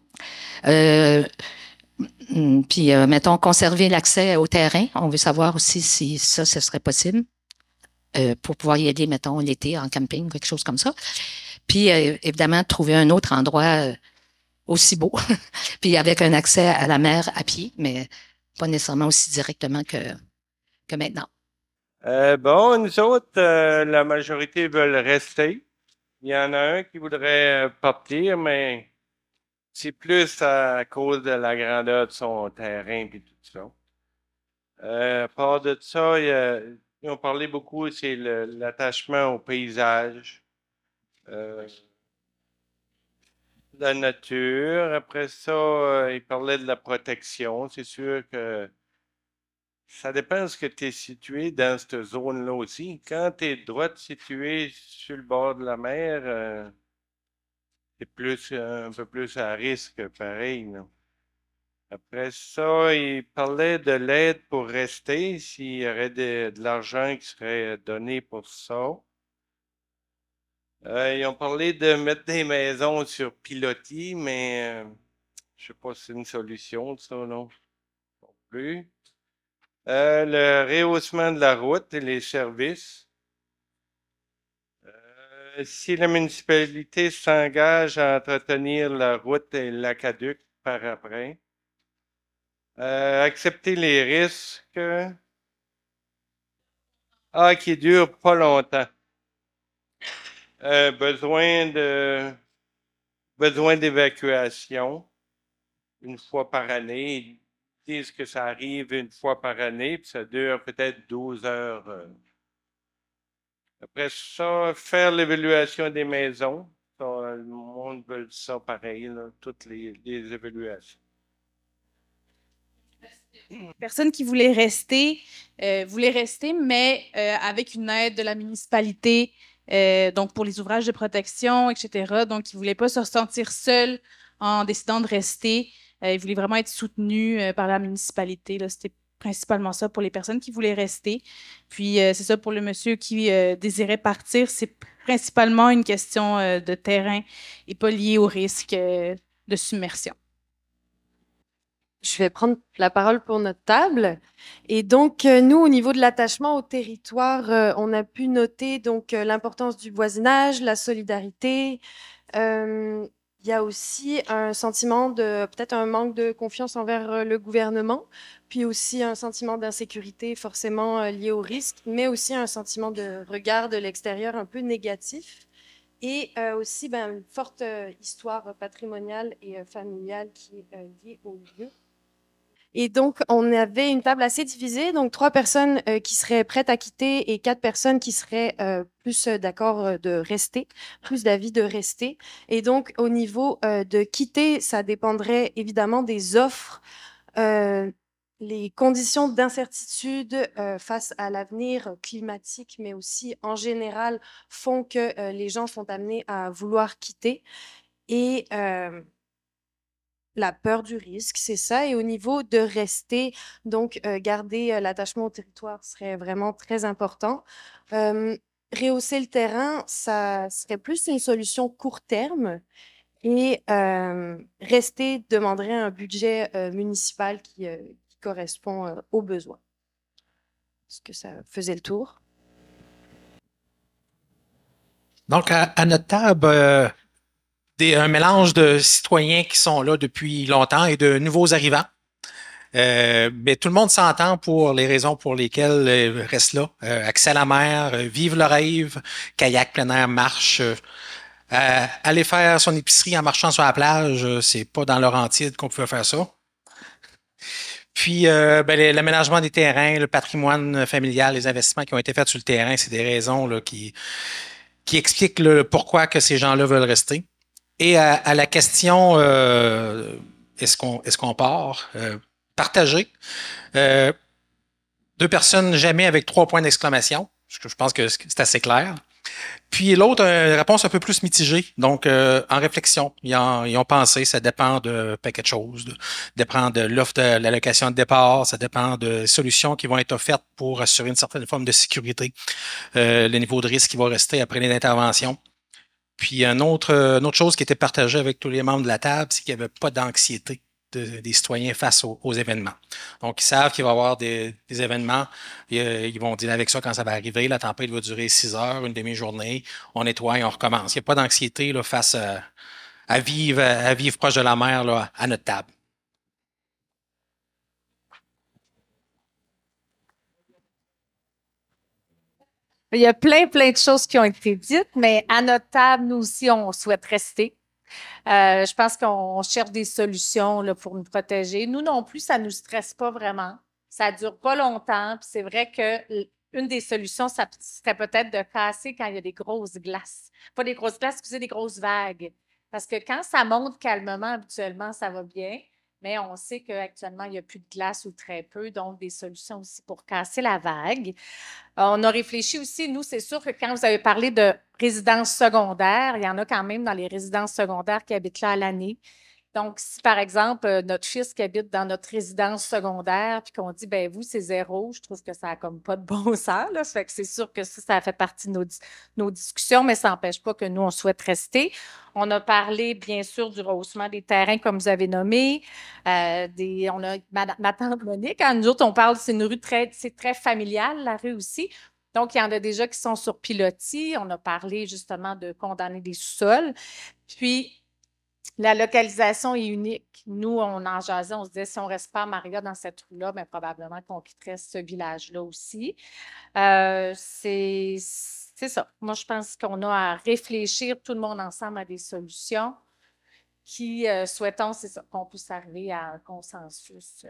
[SPEAKER 16] Puis, mettons, conserver l'accès au terrain. On veut savoir aussi si ça, ce serait possible pour pouvoir y aller, mettons, l'été en camping, quelque chose comme ça. Puis, évidemment, trouver un autre endroit aussi beau, puis avec un accès à la mer à pied, mais pas nécessairement aussi directement que maintenant.
[SPEAKER 17] Bon, nous autres, la majorité veulent rester. Il y en a un qui voudrait partir, mais c'est plus à cause de la grandeur de son terrain et tout ça. À part de ça, ils ont parlé beaucoup, c'est l'attachement au paysage, la nature. Après ça, ils parlaient de la protection. C'est sûr que ça dépend de ce que tu es situé dans cette zone-là aussi. Quand tu es droit situé sur le bord de la mer, c'est un peu plus à risque, pareil. Là. Après ça, il parlait de l'aide pour rester, s'il y aurait de l'argent qui serait donné pour ça. Ils ont parlé de mettre des maisons sur pilotis, mais je sais pas si c'est une solution, ça, non plus. Le rehaussement de la route et les services. Si la municipalité s'engage à entretenir la route et l'aqueduc par après, accepter les risques qui durent pas longtemps. Besoin d'évacuation une fois par année. Ils disent que ça arrive une fois par année, puis ça dure peut-être 12 heures. Après ça, faire l'évaluation des maisons. Ça, le monde veut ça pareil, là, toutes les évaluations.
[SPEAKER 9] Personnes qui voulaient rester, mais avec une aide de la municipalité, donc pour les ouvrages de protection, etc. Donc, ils ne voulaient pas se ressentir seuls en décidant de rester. Ils voulaient vraiment être soutenus par la municipalité. C'était principalement ça pour les personnes qui voulaient rester. Puis, c'est ça pour le monsieur qui désirait partir. C'est principalement une question de terrain et pas liée au risque de submersion.
[SPEAKER 11] Je vais prendre la parole pour notre table. Et donc, nous, au niveau de l'attachement au territoire, on a pu noter donc l'importance du voisinage, la solidarité. Il y a aussi un sentiment de, peut-être un manque de confiance envers le gouvernement, puis aussi un sentiment d'insécurité forcément lié au risque, mais aussi un sentiment de regard de l'extérieur un peu négatif. Et aussi une forte histoire patrimoniale et familiale qui est liée au lieu. Et donc, on avait une table assez divisée, donc 3 personnes qui seraient prêtes à quitter et 4 personnes qui seraient plus d'accord de rester, plus d'avis de rester. Et donc, au niveau de quitter, ça dépendrait évidemment des offres, les conditions d'incertitude face à l'avenir climatique, mais aussi en général, font que les gens sont amenés à vouloir quitter. Et la peur du risque, c'est ça. Et au niveau de rester, donc garder l'attachement au territoire serait vraiment très important. Rehausser le terrain, ça serait plus une solution court terme. Et rester demanderait un budget municipal qui correspond aux besoins. Est-ce que ça faisait le tour?
[SPEAKER 8] Donc, à notre table, un mélange de citoyens qui sont là depuis longtemps et de nouveaux arrivants. Mais tout le monde s'entend pour les raisons pour lesquelles ils restent là. Accès à la mer, vivre le rêve, kayak, plein air, marche. Aller faire son épicerie en marchant sur la plage, c'est pas dans Laurentides qu'on pouvait faire ça. Puis, l'aménagement des terrains, le patrimoine familial, les investissements qui ont été faits sur le terrain, c'est des raisons là, qui expliquent le pourquoi que ces gens-là veulent rester. Et à la question est-ce qu'on part? Partager. 2 personnes jamais avec 3 points d'exclamation. Je pense que c'est assez clair. Puis l'autre, une réponse un peu plus mitigée. Donc, en réflexion, ils ont pensé, ça dépend de paquet de choses. Ça dépend de l'offre de l'allocation de départ, ça dépend de solutions qui vont être offertes pour assurer une certaine forme de sécurité, le niveau de risque qui va rester après les interventions. Puis une autre chose qui était partagée avec tous les membres de la table, c'est qu'il n'y avait pas d'anxiété des citoyens face aux événements. Donc, ils savent qu'il va y avoir des événements. Ils vont dealer avec ça quand ça va arriver. La tempête va durer 6 heures, une demi-journée. On nettoie et on recommence. Il n'y a pas d'anxiété là, face à vivre proche de la mer là, à notre table.
[SPEAKER 12] Il y a plein de choses qui ont été dites, mais à notre table, nous aussi, on souhaite rester. Je pense qu'on cherche des solutions là, pour nous protéger. Nous non plus, ça ne nous stresse pas vraiment. Ça ne dure pas longtemps. Puis c'est vrai qu'une des solutions, ça serait peut-être de casser quand il y a des grosses glaces. Pas des grosses glaces, excusez, des grosses vagues. Parce que quand ça monte calmement, habituellement, ça va bien. Mais on sait qu'actuellement, il n'y a plus de glace ou très peu, donc des solutions aussi pour casser la vague. On a réfléchi aussi, nous, c'est sûr que quand vous avez parlé de résidences secondaires, il y en a quand même dans les résidences secondaires qui habitent là à l'année. Donc, si par exemple, notre fils qui habite dans notre résidence secondaire, puis qu'on dit, ben vous, c'est 0, je trouve que ça n'a comme pas de bon sens. Là. Ça fait que c'est sûr que ça fait partie de nos discussions, mais ça n'empêche pas que nous, on souhaite rester. On a parlé, bien sûr, du rehaussement des terrains, comme vous avez nommé. On a ma tante Monique, nous autres, on parle, c'est une rue c'est très familial, la rue aussi.
[SPEAKER 18] Donc, il y en a déjà qui sont sur pilotis. On a parlé justement de condamner des sous-sols. Puis, la localisation est unique. Nous, on en jasait, on se disait, si on ne reste pas à Maria dans cette rue-là, bien, probablement qu'on quitterait ce village-là aussi. C'est ça. Moi, je pense qu'on a à réfléchir tout le monde ensemble à des solutions qui souhaitons, c'est ça, qu'on puisse arriver à un consensus,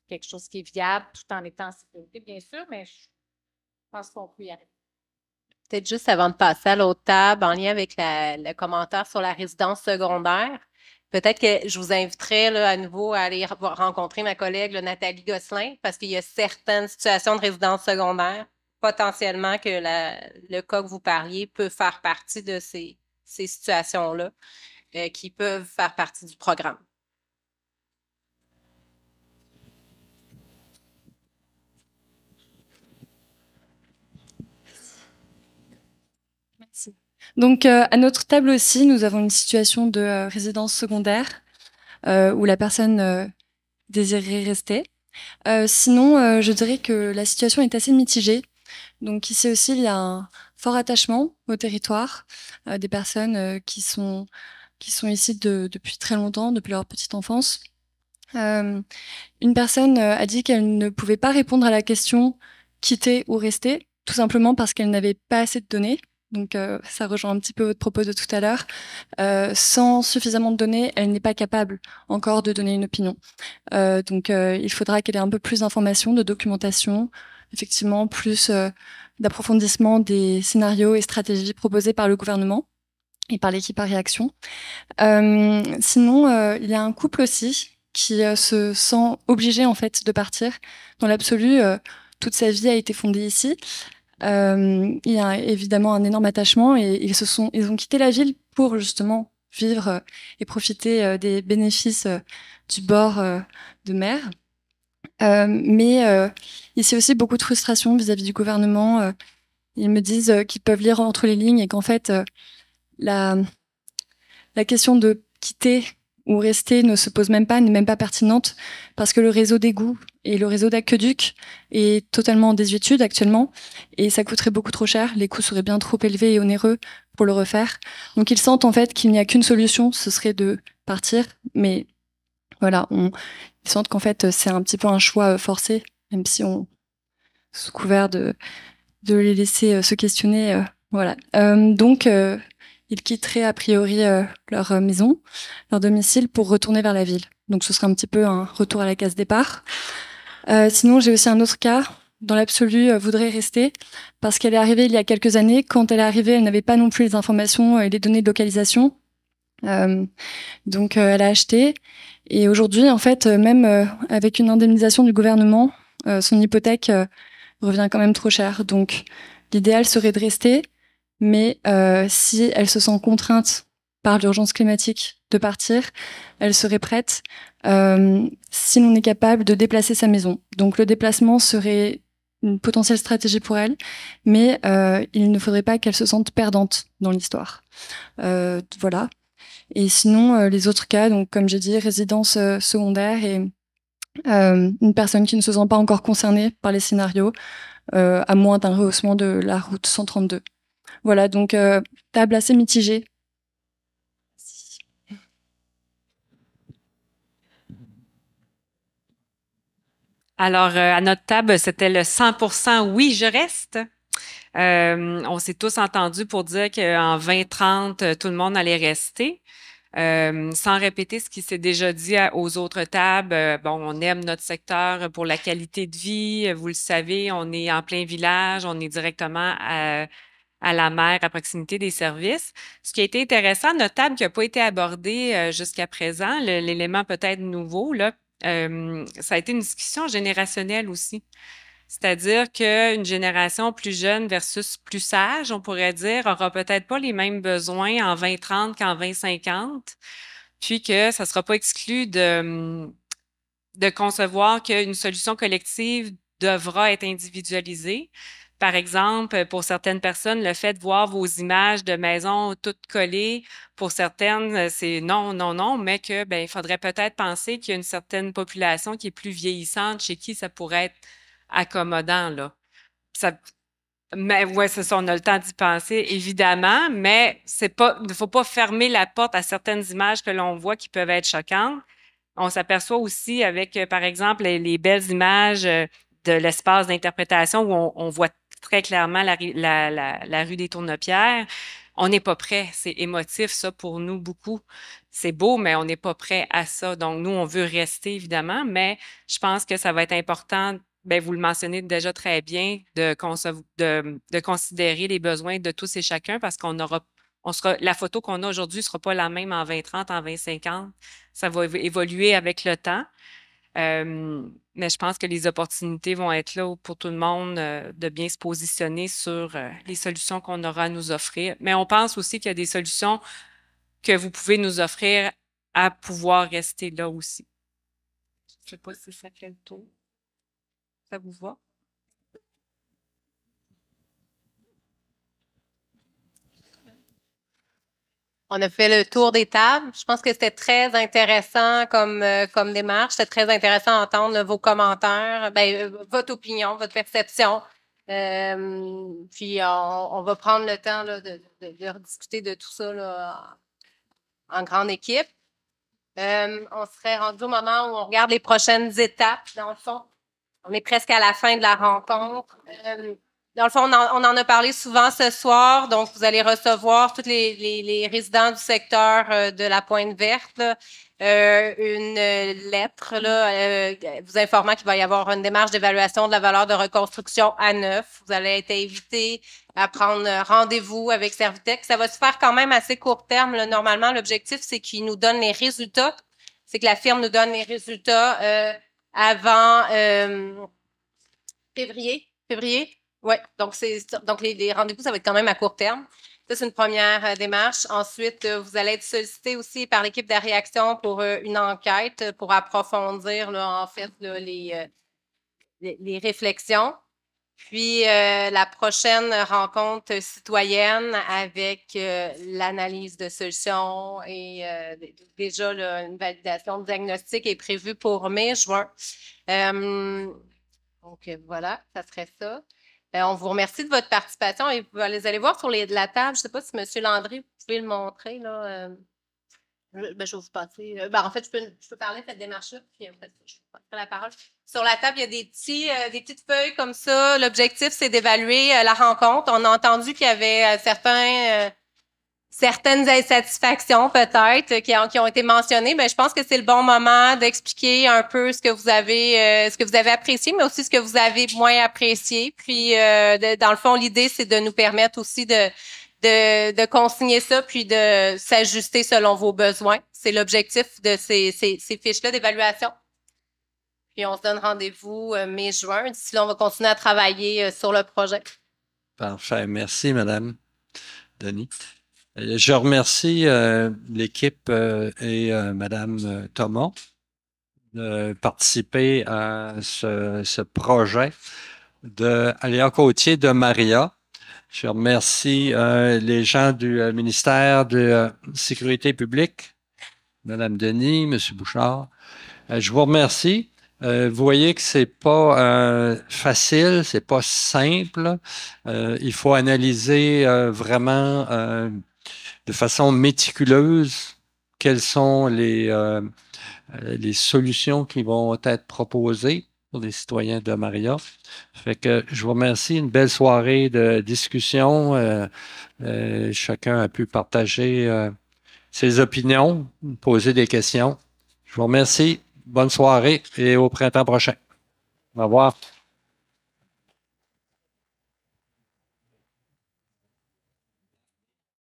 [SPEAKER 18] quelque chose qui est viable tout en étant en sécurité, bien sûr, mais je pense qu'on peut y arriver.
[SPEAKER 3] Peut-être juste avant de passer à l'autre table, en lien avec le commentaire sur la résidence secondaire, peut-être que je vous inviterais là, à nouveau à aller rencontrer ma collègue là, Nathalie Gosselin, parce qu'il y a certaines situations de résidence secondaire, potentiellement que le cas que vous parliez peut faire partie de ces situations-là, qui peuvent faire partie du programme.
[SPEAKER 19] Merci. Donc, à notre table aussi, nous avons une situation de résidence secondaire où la personne désirerait rester. Sinon, je dirais que la situation est assez mitigée. Donc, ici aussi, il y a un fort attachement au territoire, des personnes qui sont ici depuis très longtemps, depuis leur petite enfance. Une personne a dit qu'elle ne pouvait pas répondre à la question quitter ou rester, tout simplement parce qu'elle n'avait pas assez de données. Donc, ça rejoint un petit peu votre propos de tout à l'heure. Sans suffisamment de données, elle n'est pas capable encore de donner une opinion. Donc, il faudra qu'elle ait un peu plus d'informations, de documentation, effectivement, plus d'approfondissement des scénarios et stratégies proposées par le gouvernement et par l'équipe à réaction. Sinon, il y a un couple aussi qui se sent obligé en fait de partir. Dans l'absolu, toute sa vie a été fondée ici. Il y a évidemment un énorme attachement et ils ont quitté la ville pour justement vivre et profiter des bénéfices du bord de mer. Mais ici aussi beaucoup de frustration vis-à-vis du gouvernement. Ils me disent qu'ils peuvent lire entre les lignes et qu'en fait la question de quitter ou rester ne se pose même pas, n'est même pas pertinente parce que le réseau d'égouts et le réseau d'aqueduc est totalement en désuétude actuellement et ça coûterait beaucoup trop cher. Les coûts seraient bien trop élevés et onéreux pour le refaire. Donc ils sentent en fait qu'il n'y a qu'une solution, ce serait de partir. Mais voilà, ils sentent qu'en fait c'est un petit peu un choix forcé, même si on sous couvert de les laisser se questionner. Voilà. Donc ils quitteraient a priori leur maison, leur domicile pour retourner vers la ville. Donc ce sera un petit peu un retour à la case départ. Sinon, j'ai aussi un autre cas. Dans l'absolu, voudrait rester parce qu'elle est arrivée il y a quelques années. Quand elle est arrivée, elle n'avait pas non plus les informations et les données de localisation. Donc elle a acheté. Et aujourd'hui, en fait, même avec une indemnisation du gouvernement, son hypothèque revient quand même trop cher. Donc l'idéal serait de rester. Mais si elle se sent contrainte par l'urgence climatique de partir, elle serait prête si l'on est capable de déplacer sa maison. Donc le déplacement serait une potentielle stratégie pour elle, mais il ne faudrait pas qu'elle se sente perdante dans l'histoire. Voilà. Et sinon, les autres cas, donc comme j'ai dit, résidence secondaire et une personne qui ne se sent pas encore concernée par les scénarios, à moins d'un rehaussement de la route 132. Voilà, donc table assez mitigée.
[SPEAKER 20] Alors, à notre table, c'était le 100% oui, je reste. On s'est tous entendus pour dire qu'en 2030, tout le monde allait rester. Sans répéter ce qui s'est déjà dit aux autres tables, bon, on aime notre secteur pour la qualité de vie. Vous le savez, on est en plein village, on est directement à la mer, à proximité des services. Ce qui a été intéressant, notre table qui n'a pas été abordée jusqu'à présent, l'élément peut-être nouveau, là, ça a été une discussion générationnelle aussi. C'est-à-dire qu'une génération plus jeune versus plus sage, on pourrait dire, aura peut-être pas les mêmes besoins en 2030 qu'en 2050, puis que ça ne sera pas exclu de concevoir qu'une solution collective devra être individualisée. Par exemple, pour certaines personnes, le fait de voir vos images de maisons toutes collées, pour certaines, c'est non, non, non, mais que il faudrait peut-être penser qu'il y a une certaine population qui est plus vieillissante, chez qui ça pourrait être accommodant, là. Mais ouais, c'est ça, on a le temps d'y penser, évidemment, mais il ne faut pas fermer la porte à certaines images que l'on voit qui peuvent être choquantes. On s'aperçoit aussi avec, par exemple, les belles images de l'espace d'interprétation où on voit très clairement la rue des Tournepierres. On n'est pas prêt. C'est émotif, ça, pour nous, beaucoup. C'est beau, mais on n'est pas prêt à ça. Donc, nous, on veut rester, évidemment, mais je pense que ça va être important, ben, vous le mentionnez déjà très bien, de considérer les besoins de tous et chacun parce la photo qu'on a aujourd'hui ne sera pas la même en 2030, en 2050. Ça va évoluer avec le temps. Mais je pense que les opportunités vont être là pour tout le monde de bien se positionner sur les solutions qu'on aura à nous offrir. Mais on pense aussi qu'il y a des solutions que vous pouvez nous offrir à pouvoir rester là aussi. Je ne sais pas si ça fait le tour. Ça vous va?
[SPEAKER 3] On a fait le tour des tables. Je pense que c'était très intéressant comme démarche. C'était très intéressant d'entendre vos commentaires, votre opinion, votre perception. Puis on va prendre le temps là, de rediscuter de tout ça là, en grande équipe. On serait rendu au moment où on regarde les prochaines étapes, dans le fond. On est presque à la fin de la rencontre. Dans le fond, on en a parlé souvent ce soir. Donc, vous allez recevoir tous les résidents du secteur de la Pointe Verte là, une lettre là, vous informant qu'il va y avoir une démarche d'évaluation de la valeur de reconstruction à neuf. Vous allez être invités à prendre rendez-vous avec Servitec. Ça va se faire quand même assez court terme. Là. Normalement, l'objectif, c'est qu'ils nous donnent les résultats. C'est que la firme nous donne les résultats avant février. Oui, donc les rendez-vous, ça va être quand même à court terme. Ça, c'est une première démarche. Ensuite, vous allez être sollicité aussi par l'équipe de réaction pour une enquête pour approfondir, là, en fait, là, les réflexions. Puis, la prochaine rencontre citoyenne avec l'analyse de solutions et déjà là, une validation de diagnostic est prévue pour mai-juin. Donc, voilà, ça serait ça. On vous remercie de votre participation et vous allez voir sur la table. Je ne sais pas si M. Landry, vous pouvez le montrer. Là, je vais vous passer. En fait, je peux parler de cette démarche-là, puis en fait, je vous passerai la parole. Sur la table, il y a des petites feuilles comme ça. L'objectif, c'est d'évaluer la rencontre. On a entendu qu'il y avait certaines insatisfactions peut-être qui ont été mentionnées, mais je pense que c'est le bon moment d'expliquer un peu ce que vous avez apprécié, mais aussi ce que vous avez moins apprécié. Puis, dans le fond, l'idée, c'est de nous permettre aussi de consigner ça, puis de s'ajuster selon vos besoins. C'est l'objectif de ces fiches-là d'évaluation. Puis, on se donne rendez-vous mai-juin. D'ici là, on va continuer à travailler sur le projet.
[SPEAKER 1] Parfait. Merci, Madame Denis. Je remercie l'équipe et Madame Thomas de participer à ce projet de Aléas côtiers de Maria. Je remercie les gens du ministère de la Sécurité publique, Madame Denis, Monsieur Bouchard. Je vous remercie. Vous voyez que c'est pas facile, c'est pas simple. Il faut analyser vraiment de façon méticuleuse quelles sont les solutions qui vont être proposées pour les citoyens de Maria. Fait que je vous remercie. Une belle soirée de discussion. Chacun a pu partager ses opinions, poser des questions. Je vous remercie. Bonne soirée et au printemps prochain. Au revoir.